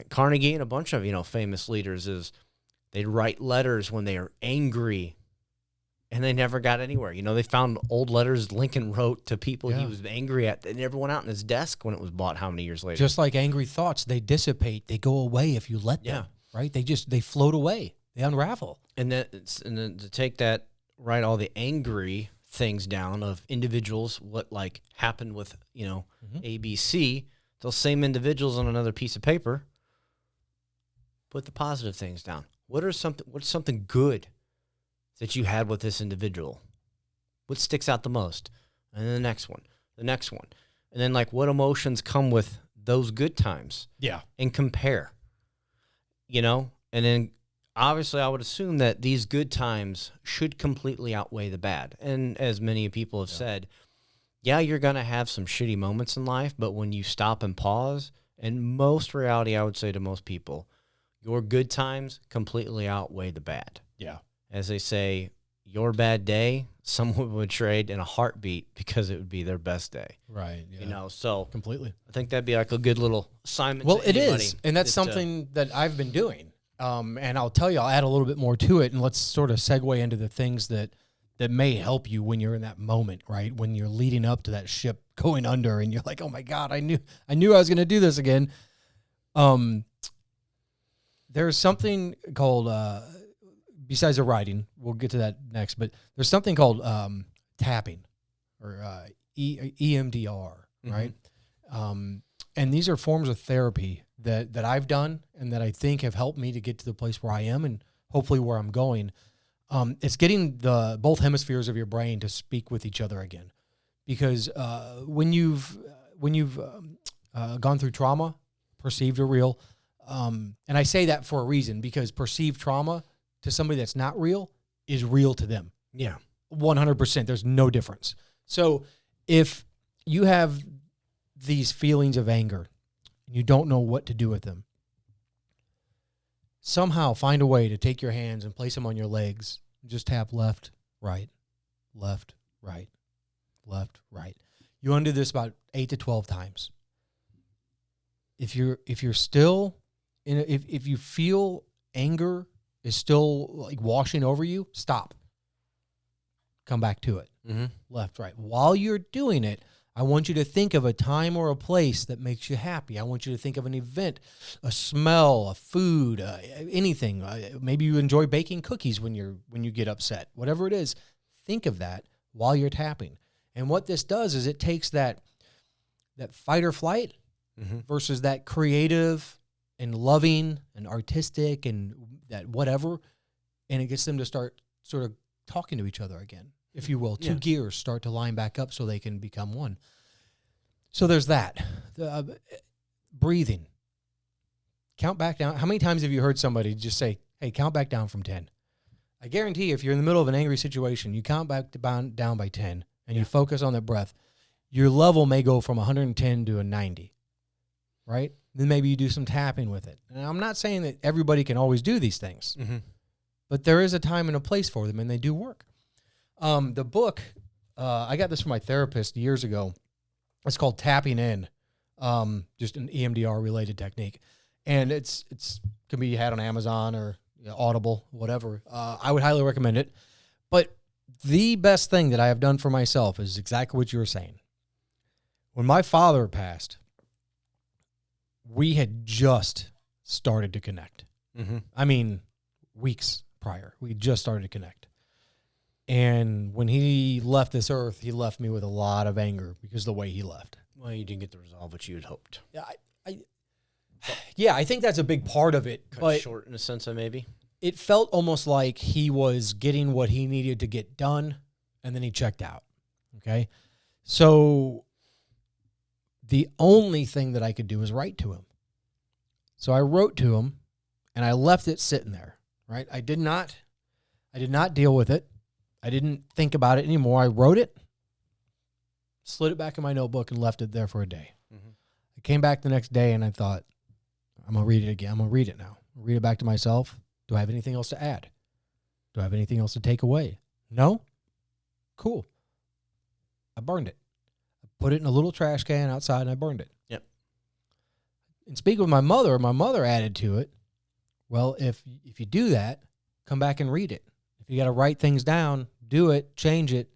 Carnegie and a bunch of, famous leaders is they'd write letters when they are angry, and they never got anywhere. They found old letters Lincoln wrote to people he was angry at. They never went out in his desk when it was bought how many years later. Just like angry thoughts, they dissipate. They go away if you let them, right? They float away. They unravel. And then to take that, write all the angry things down of individuals, what like happened with, ABC, those same individuals on another piece of paper, put the positive things down. What's something good that you had with this individual? What sticks out the most? And then the next one. And then like what emotions come with those good times? Yeah. And compare. And then obviously I would assume that these good times should completely outweigh the bad. And as many people have said, you're going to have some shitty moments in life, but when you stop and pause, and most reality, I would say to most people, your good times completely outweigh the bad. Yeah. As they say, your bad day, someone would trade in a heartbeat because it would be their best day. Right. Yeah. So completely. I think that'd be like a good little assignment. Well, it is. And that's something that I've been doing. And I'll tell you, I'll add a little bit more to it, and let's sort of segue into the things that may help you when you're in that moment, right? When you're leading up to that ship going under and you're like, oh my God, I knew I was going to do this again. There's something called, besides the writing, we'll get to that next, but there's something called tapping or EMDR, right? And these are forms of therapy that I've done and that I think have helped me to get to the place where I am and hopefully where I'm going. It's getting both hemispheres of your brain to speak with each other again, because when you've gone through trauma, perceived or real, and I say that for a reason, because perceived trauma to somebody that's not real is real to them. Yeah, 100%. There's no difference. So if you have these feelings of anger and you don't know what to do with them, somehow find a way to take your hands and place them on your legs. Just tap left, right, left, right, left, right. You want to do this about 8 to 12 times. If you're still if you feel anger is still like washing over you, stop. Come back to it. Left, right. While you're doing it, I want you to think of a time or a place that makes you happy. I want you to think of an event, a smell, a food, anything. Maybe you enjoy baking cookies when you get upset. Whatever it is, think of that while you're tapping. And what this does is it takes that fight or flight versus that creative and loving and artistic and that whatever, and it gets them to start sort of talking to each other again, if you will. Two gears start to line back up so they can become one. So there's that. Breathing. Count back down. How many times have you heard somebody just say, hey, count back down from 10? I guarantee if you're in the middle of an angry situation, you count back down by 10 and you focus on that breath, your level may go from 110 to a 90, right? then maybe you do some tapping with it. And I'm not saying that everybody can always do these things, Mm-hmm. but there is a time and a place for them, and they do work. The book, I got this from my therapist years ago. It's called Tapping In, just an EMDR related technique, and it's can be had on Amazon or Audible, whatever. I would highly recommend it. But the best thing that I have done for myself is exactly what you were saying. When my father passed, we had just started to connect. Mm-hmm. I mean, weeks prior, we just started to connect. And when he left this earth, he left me with a lot of anger because of the way he left. Well, you didn't get the resolve that you had hoped. Yeah, I think that's a big part of it. Cut But short in a sense of maybe. it felt almost like he was getting what he needed to get done, and then he checked out. Okay? So the only thing that I could do was write to him. So I wrote to him, and I left it sitting there, right? I did not deal with it. I didn't think about it anymore. I wrote it, slid it back in my notebook, and left it there for a day. Mm-hmm. I came back the next day, and I thought, I'm going to read it again. I'm going to read it now. Read it back to myself. Do I have anything else to add? Do I have anything else to take away? No? Cool. I burned it. I put it in a little trash can outside, and I burned it. Yep. And speaking with my mother added to it, well, if you do that, come back and read it. If you got to write things down, do it, change it,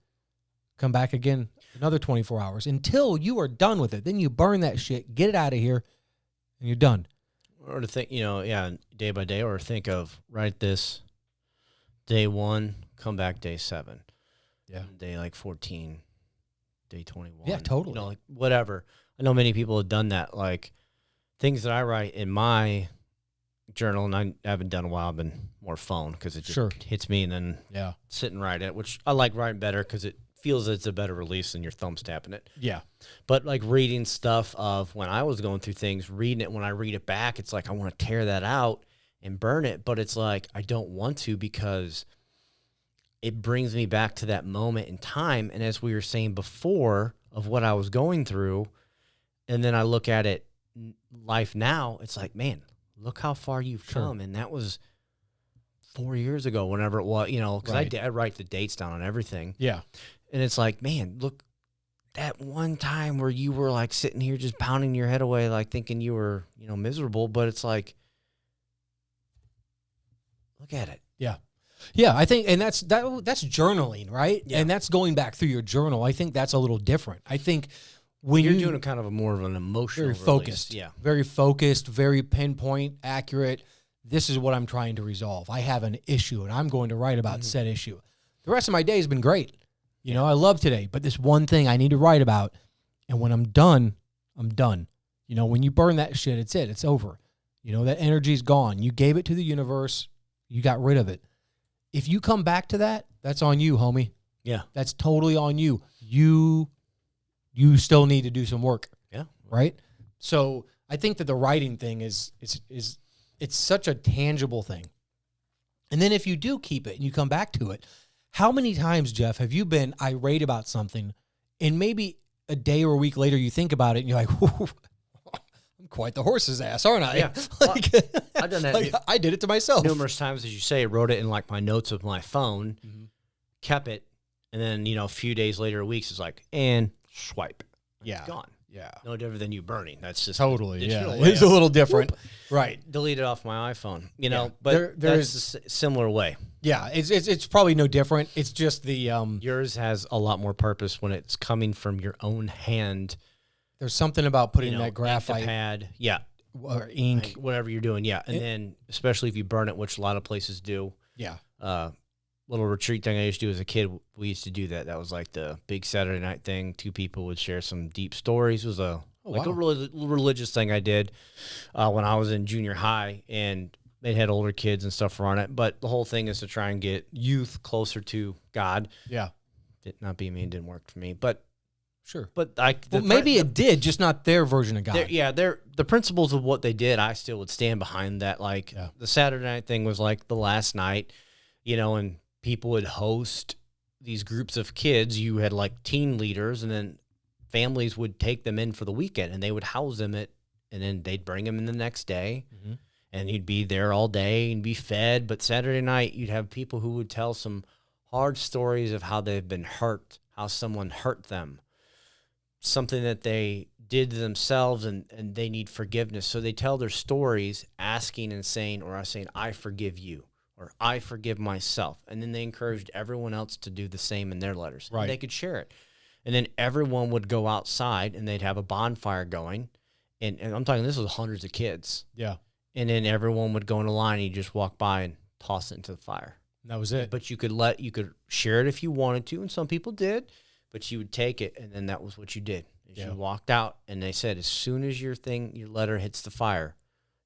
come back again another 24 hours until you are done with it. Then you burn that shit, get it out of here, and you're done. Or to think, day by day, or think of write this day 1, come back day 7. Yeah. Day 14, day 21. Yeah, totally. Whatever. I know many people have done that. Like things that I write in my journal, and I haven't done in a while, I've been more phone because it just hits me and then sit and write it, which I like writing better because it feels it's a better release than your thumbs tapping it. Yeah. But like reading stuff of when I was going through things, reading it, when I read it back, it's like I want to tear that out and burn it. But it's like I don't want to because it brings me back to that moment in time. And as we were saying before of what I was going through, and then I look at it, life now, it's like, man, look how far you've come. And that was 4 years ago, whenever it was, because I write the dates down on everything. Yeah. And it's like, man, look, that one time where you were like sitting here just pounding your head away, like thinking you were, miserable. But it's like, look at it. Yeah. Yeah. I think, and that's journaling, right? Yeah. And that's going back through your journal. I think that's a little different. I think when you're doing a kind of a more of an emotional, very focused, very focused, very pinpoint, accurate. This is what I'm trying to resolve. I have an issue and I'm going to write about said issue. The rest of my day has been great. I love today, but this one thing I need to write about. And when I'm done, I'm done. When you burn that shit, it's it. It's over. That energy's gone. You gave it to the universe. You got rid of it. If you come back to that, that's on you, homie. Yeah. That's totally on you. You still need to do some work. Yeah. Right? So I think that the writing thing is it's such a tangible thing. And then if you do keep it and you come back to it, how many times, Jeff, have you been irate about something and maybe a day or a week later you think about it and you're like, I'm quite the horse's ass, aren't I? Yeah. I've done that. I did it to myself. Numerous times, as you say, wrote it in like my notes of my phone, kept it, and then, a few days later, weeks, it's like, and swipe. Yeah. It's gone. Yeah. No different than you burning. That's just totally. Yeah. It's a little different. Right. Delete it off my iPhone, Yeah. but there's a similar way. Yeah. It's probably no different. It's just the, yours has a lot more purpose when it's coming from your own hand. There's something about putting that graphite pad. Yeah. Or ink, like whatever you're doing. Yeah. And then especially if you burn it, which a lot of places do. Yeah. Little retreat thing I used to do as a kid. We used to do that. That was like the big Saturday night thing. 2 people would share some deep stories. It was a really religious thing I did when I was in junior high, and they had older kids and stuff run it. But the whole thing is to try and get youth closer to God. Yeah. It not being me, it didn't work for me. But sure. But maybe it did, just not their version of God. The principles of what they did, I still would stand behind that. Like the Saturday night thing was like the last night, and people would host these groups of kids. You had like teen leaders, and then families would take them in for the weekend, and they would house them at and then they'd bring him in the next day, Mm-hmm. and he'd be there all day and be fed. But Saturday night, you'd have people who would tell some hard stories of how they've been hurt, how someone hurt them, something that they did to themselves, and they need forgiveness. So they tell their stories asking and saying, I forgive you, or I forgive myself. And then they encouraged everyone else to do the same in their letters. Right. And they could share it. And then everyone would go outside and they'd have a bonfire going. And I'm talking, this was hundreds of kids. Yeah. And then everyone would go in a line and you just walk by and toss it into the fire. And that was it. But you could share it if you wanted to, and some people did, but you would take it, and then that was what you did. You walked out, and they said, as soon as your letter hits the fire,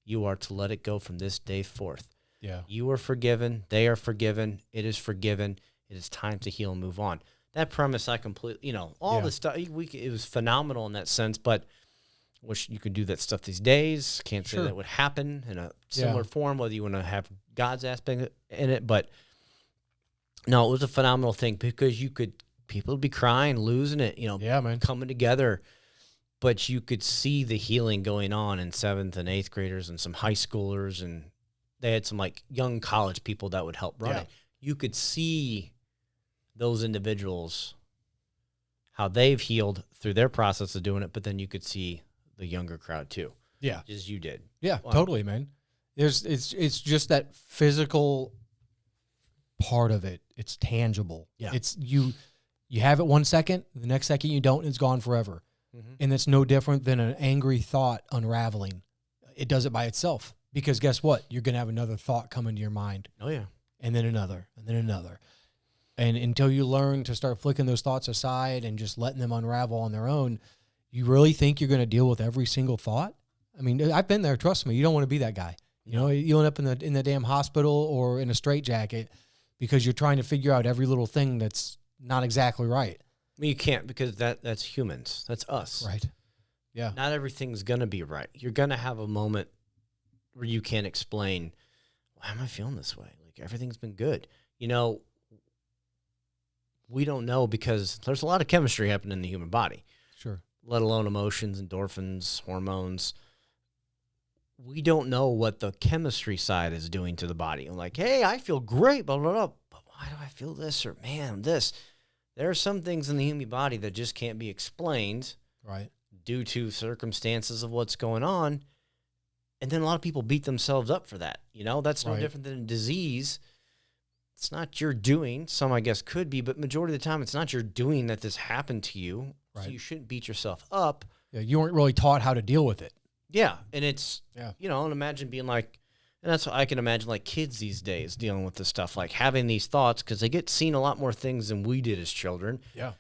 you are to let it go from this day forth. Yeah. You are forgiven. They are forgiven. It is forgiven. It is time to heal and move on. That premise, I completely, all this stuff, it was phenomenal in that sense, but wish you could do that stuff these days. Can't say that would happen in a similar form, whether you want to have God's aspect in it, but no, it was a phenomenal thing because people would be crying, losing it, man. coming together, but you could see the healing going on in 7th and 8th graders and some high schoolers, and they had some like young college people that would help run it. You could see those individuals, how they've healed through their process of doing it, but then you could see the younger crowd too. Yeah. As you did. Yeah, totally, man. It's just that physical part of it. It's tangible. Yeah. It's you have it 1 second, the next second you don't, it's gone forever. Mm-hmm. And it's no different than an angry thought unraveling. It does it by itself because guess what? You're going to have another thought come into your mind. Oh yeah. And then another, and then another. And until you learn to start flicking those thoughts aside and just letting them unravel on their own, you really think you're going to deal with every single thought? I mean, I've been there. Trust me. You don't want to be that guy. You end up in the damn hospital or in a straitjacket because you're trying to figure out every little thing that's not exactly right. Well, you can't because that's humans. That's us. Right. Yeah. Not everything's going to be right. You're going to have a moment where you can't explain, why am I feeling this way? Like everything's been good. We don't know because there's a lot of chemistry happening in the human body. Sure. Let alone emotions, endorphins, hormones. We don't know what the chemistry side is doing to the body. I'm like, hey, I feel great, blah, blah, blah. But why do I feel this? Or, man, this. There are some things in the human body that just can't be explained. Right. Due to circumstances of what's going on. And then a lot of people beat themselves up for that. That's no different than a disease. It's not your doing. Some, I guess, could be, but majority of the time, it's not your doing that this happened to you. Right. So you shouldn't beat yourself up. Yeah, you weren't really taught how to deal with it. Yeah, and it's, and imagine being like, and that's what I can imagine, like kids these days dealing with this stuff, like having these thoughts, because they get seen a lot more things than we did as children. Yeah.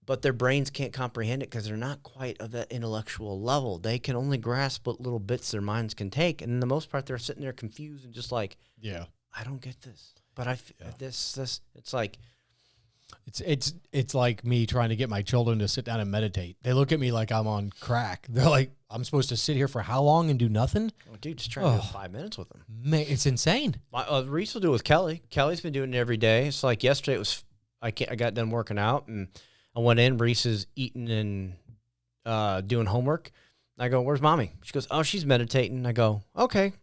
But their brains can't comprehend it because they're not quite of that intellectual level. They can only grasp what little bits their minds can take. And in the most part, they're sitting there confused and just like, I don't get this. But this, it's like. It's like me trying to get my children to sit down and meditate. They look at me like I'm on crack. They're like, I'm supposed to sit here for how long and do nothing? Oh, dude, just try to do 5 minutes with them. Man, it's insane. Reese will do it with Kelly. Kelly's been doing it every day. It's like yesterday I got done working out and I went in. Reese is eating and doing homework. I go, where's mommy? She goes, oh, she's meditating. I go, okay.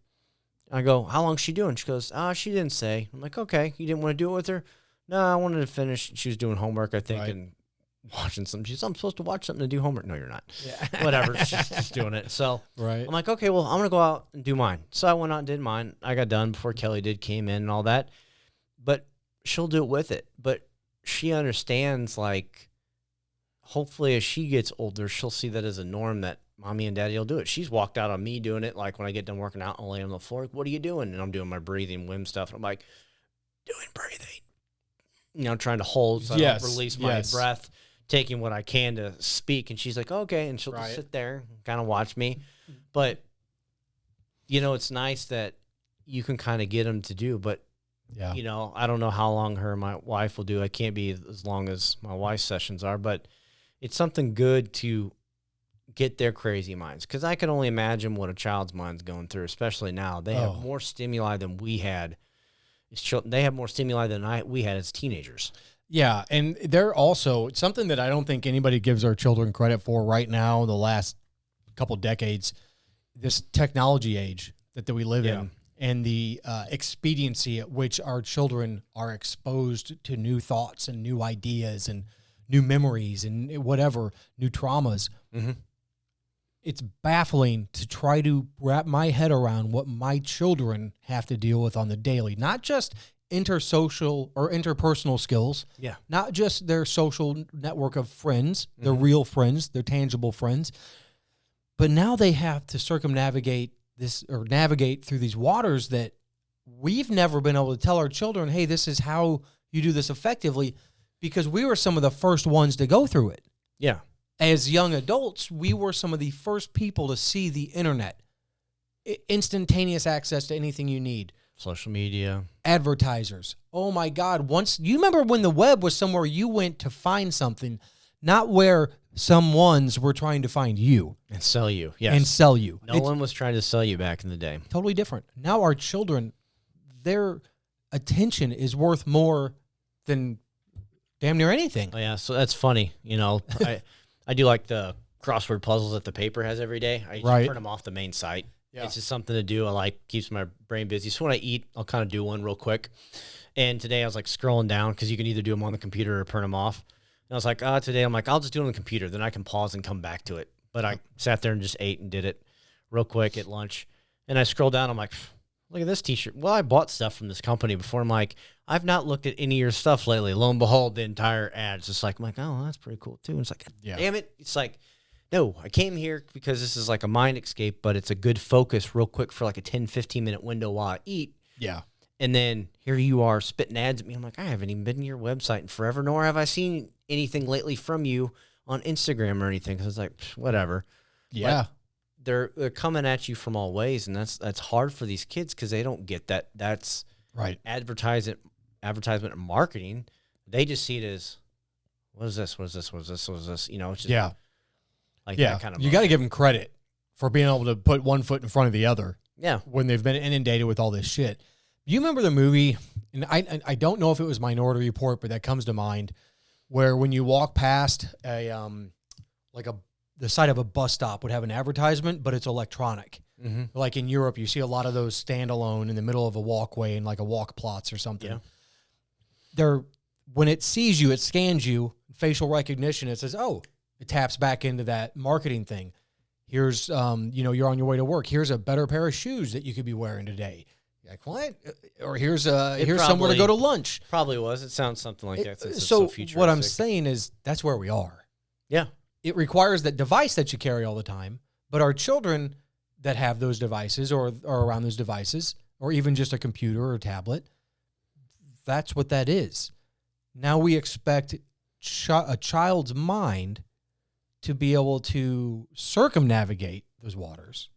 I go, how long's she doing? She goes, she didn't say. I'm like, okay, you didn't want to do it with her? No, I wanted to finish. She was doing homework, I think, and watching something. She said, I'm supposed to watch something to do homework. No, you're not. Yeah. Whatever. She's just doing it. So I'm like, okay, well, I'm going to go out and do mine. So I went out and did mine. I got done before Kelly came in and all that. But she'll do it with it. But she understands, like, hopefully as she gets older, she'll see that as a norm that mommy and daddy will do it. She's walked out on me doing it. Like when I get done working out, I'll lay on the floor. What are you doing? And I'm doing my breathing, WIM stuff. And I'm like, doing breathing. Trying to hold so I don't release my breath, taking what I can to speak. And she's like, okay. And she'll just sit there and kind of watch me. But, it's nice that you can kind of get them to do. But, I don't know how long her and my wife will do. I can't be as long as my wife's sessions are. But it's something good to get their crazy minds. Because I can only imagine what a child's mind's going through, especially now. They have more stimuli than we had. They have more stimuli than we had as teenagers. Yeah, and they're also something that I don't think anybody gives our children credit for right now, the last couple decades, this technology age that we live Yeah. in, and the expediency at which our children are exposed to new thoughts and new ideas and new memories and whatever, new traumas. Mm-hmm. It's baffling to try to wrap my head around what my children have to deal with on the daily, not just intersocial or interpersonal skills, Yeah. not just their social network of friends, their real friends, their tangible friends, but now they have to circumnavigate this or navigate through these waters that we've never been able to tell our children, hey, this is how you do this effectively, because we were some of the first ones to go through it. Yeah. As young adults, we were some of the first people to see the internet, instantaneous access to anything you need. Social media. Advertisers. Oh my God. Once you remember when the web was somewhere you went to find something, not where some ones were trying to find you And sell you. Yes. and sell you. No one was trying to sell you back in the day. Totally different. Now our children, their attention is worth more than damn near anything. Oh, yeah. So that's funny. You know, I do like the crossword puzzles that the paper has every day. I just print them off the main site. Yeah. It's just something to do. I like, keeps my brain busy. So when I eat, I'll kind of do one real quick. And today I was like scrolling down because you can either do them on the computer or print them off. And I was like, today I'm like, I'll just do it on the computer. Then I can pause and come back to it. But I sat there and just ate and did it real quick at lunch. And I scrolled down. I'm like, look at this t-shirt. Well, I bought stuff from this company before. I'm like, I've not looked at any of your stuff lately. Lo and behold, the entire ad's just like, I'm like, oh, that's pretty cool too. And it's like, damn it. It's like, no, I came here because this is like a mind escape, but it's a good focus real quick for like a 10, 15-minute window while I eat. Yeah. And then here you are spitting ads at me. I'm like, I haven't even been to your website in forever, nor have I seen anything lately from you on Instagram or anything. Because it's like, whatever. Yeah. But they're coming at you from all ways, and that's hard for these kids because they don't get that. That's right. Advertisement and marketing. They just see it as, what is this? What is this? What is this? What is this? You know, it's just like that kind of. You got to give them credit for being able to put one foot in front of the other. Yeah. When they've been inundated with all this shit. You remember the movie, and I don't know if it was Minority Report, but that comes to mind, where when you walk past the side of a bus stop would have an advertisement, but it's electronic. Mm-hmm. Like in Europe, you see a lot of those standalone in the middle of a walkway in like a walk plots or something. Yeah. When it sees you, it scans you, facial recognition. It says, oh, it taps back into that marketing thing. Here's, you're on your way to work. Here's a better pair of shoes that you could be wearing today. Like, what? Or here's somewhere to go to lunch. Probably was. It sounds something like that. So what I'm saying is that's where we are. Yeah. It requires that device that you carry all the time, but our children that have those devices or are around those devices, or even just a computer or a tablet, that's what that is. Now we expect a child's mind to be able to circumnavigate those waters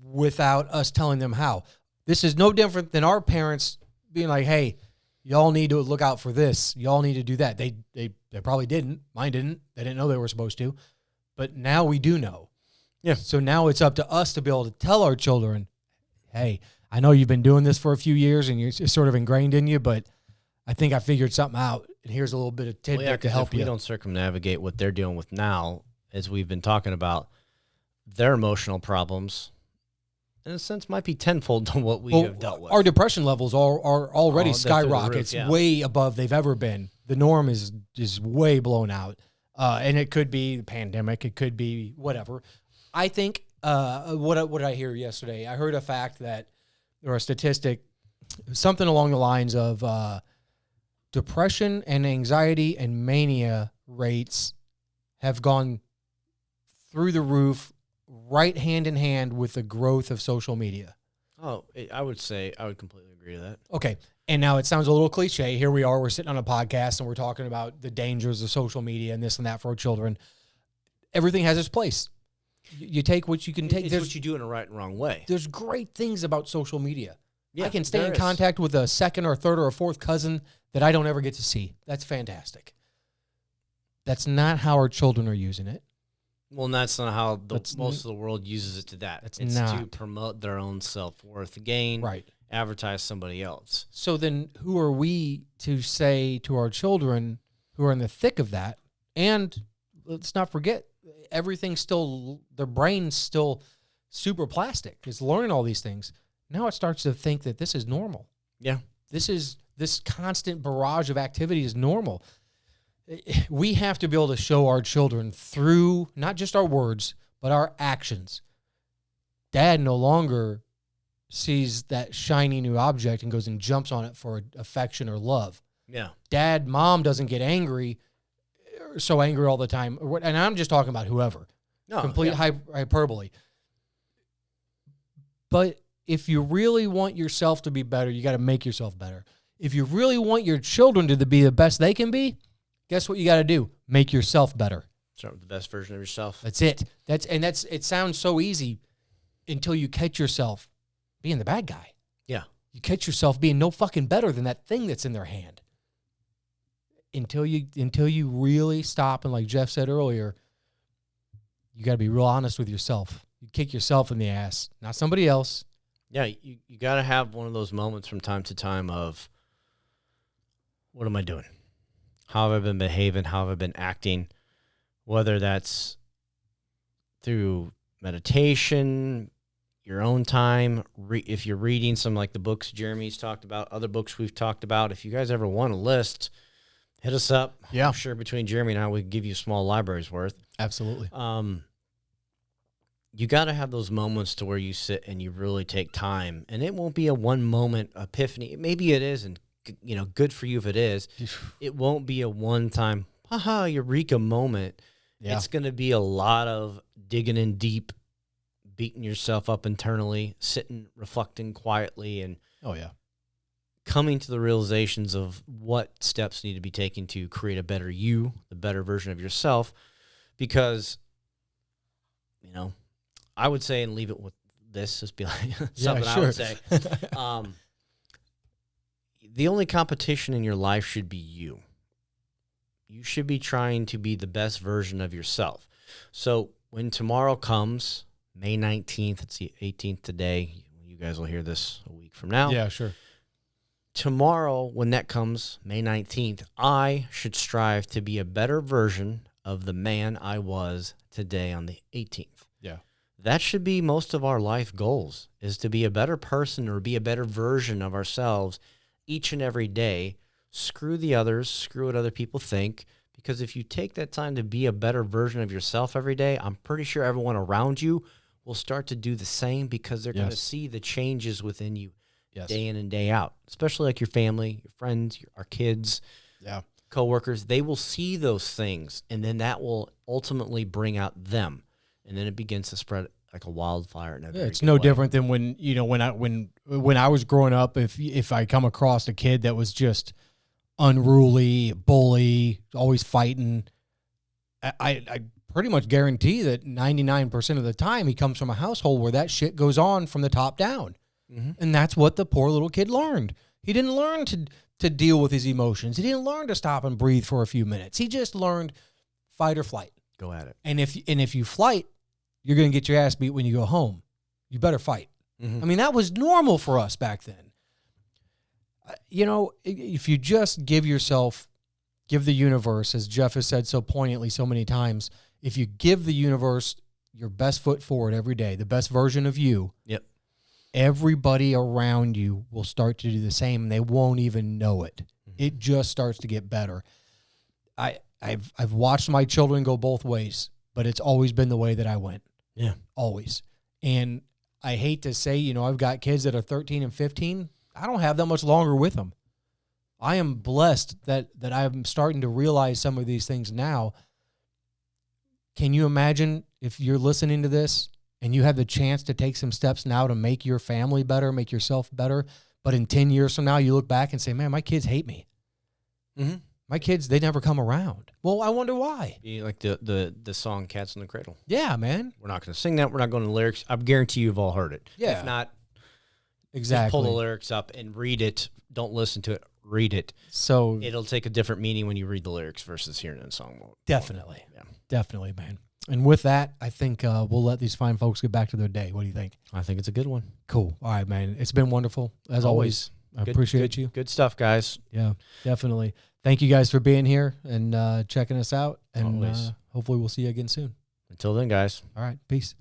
without us telling them how. This is no different than our parents being like, hey, y'all need to look out for this. Y'all need to do that. They probably didn't. Mine didn't. They didn't know they were supposed to. But now we do know. Yeah. So now it's up to us to be able to tell our children, hey, I know you've been doing this for a few years and it's sort of ingrained in you, but I think I figured something out. And here's a little bit of tidbit to help you. We don't circumnavigate what they're dealing with now, as we've been talking about, their emotional problems, in a sense, might be tenfold to what we have dealt with. Our depression levels are already skyrockets, way above they've ever been. The norm is way blown out. And it could be the pandemic. It could be whatever. I think, what did I hear yesterday? I heard a fact that, or a statistic, something along the lines of depression and anxiety and mania rates have gone through the roof, right hand in hand with the growth of social media. Oh, I would completely agree with that. Okay. And now it sounds a little cliche. Here we are, we're sitting on a podcast and we're talking about the dangers of social media and this and that for our children. Everything has its place. You take what you can take. It's what you do in a right and wrong way. There's great things about social media. Yeah, I can stay in contact with a second or third or a fourth cousin that I don't ever get to see. That's fantastic. That's not how our children are using it. Well, and that's not how most of the world uses it to that. It's to promote their own self-worth gain, right? Advertise somebody else. So then who are we to say to our children who are in the thick of that? And let's not forget, everything's still, their brain's still super plastic. It's learning all these things. Now it starts to think that this is normal. Yeah. This constant barrage of activity is normal. We have to be able to show our children through not just our words, but our actions. Dad no longer sees that shiny new object and goes and jumps on it for affection or love. Yeah. Mom doesn't get angry, so angry all the time. And I'm just talking about whoever. No, Complete hyperbole. But if you really want yourself to be better, you got to make yourself better. If you really want your children to be the best they can be, guess what you got to do? Make yourself better. Start with the best version of yourself. That's it. It sounds so easy until you catch yourself being the bad guy. Yeah. You catch yourself being no fucking better than that thing that's in their hand. Until you really stop, and like Jeff said earlier, you got to be real honest with yourself. You kick yourself in the ass, not somebody else. Yeah, you got to have one of those moments from time to time of, what am I doing? How have I been behaving? How have I been acting? Whether that's through meditation, your own time, if you're reading some like the books Jeremy's talked about, other books we've talked about. If you guys ever want a list, hit us up. Yeah. I'm sure between Jeremy and I, we can give you a small library's worth. Absolutely. You got to have those moments to where you sit and you really take time, and it won't be a one moment epiphany. Maybe it is, and good for you if it is. It won't be a one time eureka moment. Yeah. It's going to be a lot of digging in deep, beating yourself up internally, sitting, reflecting quietly, and coming to the realizations of what steps need to be taken to create a better you, the better version of yourself. Because, I would say, and leave it with this, just be like something I would say. The only competition in your life should be you. You should be trying to be the best version of yourself. So when tomorrow comes, May 19th, it's the 18th today. You guys will hear this a week from now. Yeah, sure. Tomorrow, when that comes, May 19th, I should strive to be a better version of the man I was today on the 18th. Yeah. That should be most of our life goals, is to be a better person or be a better version of ourselves each and every day. Screw the others, screw what other people think, because if you take that time to be a better version of yourself every day, I'm pretty sure everyone around you will start to do the same, because they're going to see the changes within you day in and day out, especially like your family, your friends, our kids, coworkers. They will see those things, and then that will ultimately bring out them, and then it begins to spread like a wildfire. In a it's no different than when I was growing up. If I come across a kid that was just unruly, bully, always fighting, I pretty much guarantee that 99% of the time he comes from a household where that shit goes on from the top down. Mm-hmm. And that's what the poor little kid learned. He didn't learn to deal with his emotions. He didn't learn to stop and breathe for a few minutes. He just learned fight or flight. Go at it. And if you flight, you're going to get your ass beat when you go home. You better fight. Mm-hmm. I mean, that was normal for us back then. If you just give the universe, as Jeff has said so poignantly so many times, if you give the universe your best foot forward every day, the best version of you, everybody around you will start to do the same, and they won't even know it. Mm-hmm. It just starts to get better. I've watched my children go both ways, but it's always been the way that I went. Yeah. Always. And I hate to say, I've got kids that are 13 and 15. I don't have that much longer with them. I am blessed that I'm starting to realize some of these things now. Can you imagine if you're listening to this and you have the chance to take some steps now to make your family better, make yourself better, but in 10 years from now, you look back and say, man, my kids hate me. Mm-hmm. My kids, they never come around. Well, I wonder why. Like the song Cats in the Cradle. Yeah, man. We're not going to sing that. We're not going to lyrics. I guarantee you've all heard it. Yeah. If not, exactly. Just pull the lyrics up and read it. Don't listen to it. Read it. So it'll take a different meaning when you read the lyrics versus hearing it in song mode. Definitely. Yeah. Definitely, man. And with that, I think we'll let these fine folks get back to their day. What do you think? I think it's a good one. Cool. All right, man. It's been wonderful, as always. I appreciate you. Good stuff, guys. Yeah, definitely. Thank you guys for being here and checking us out. And hopefully we'll see you again soon. Until then, guys. All right. Peace.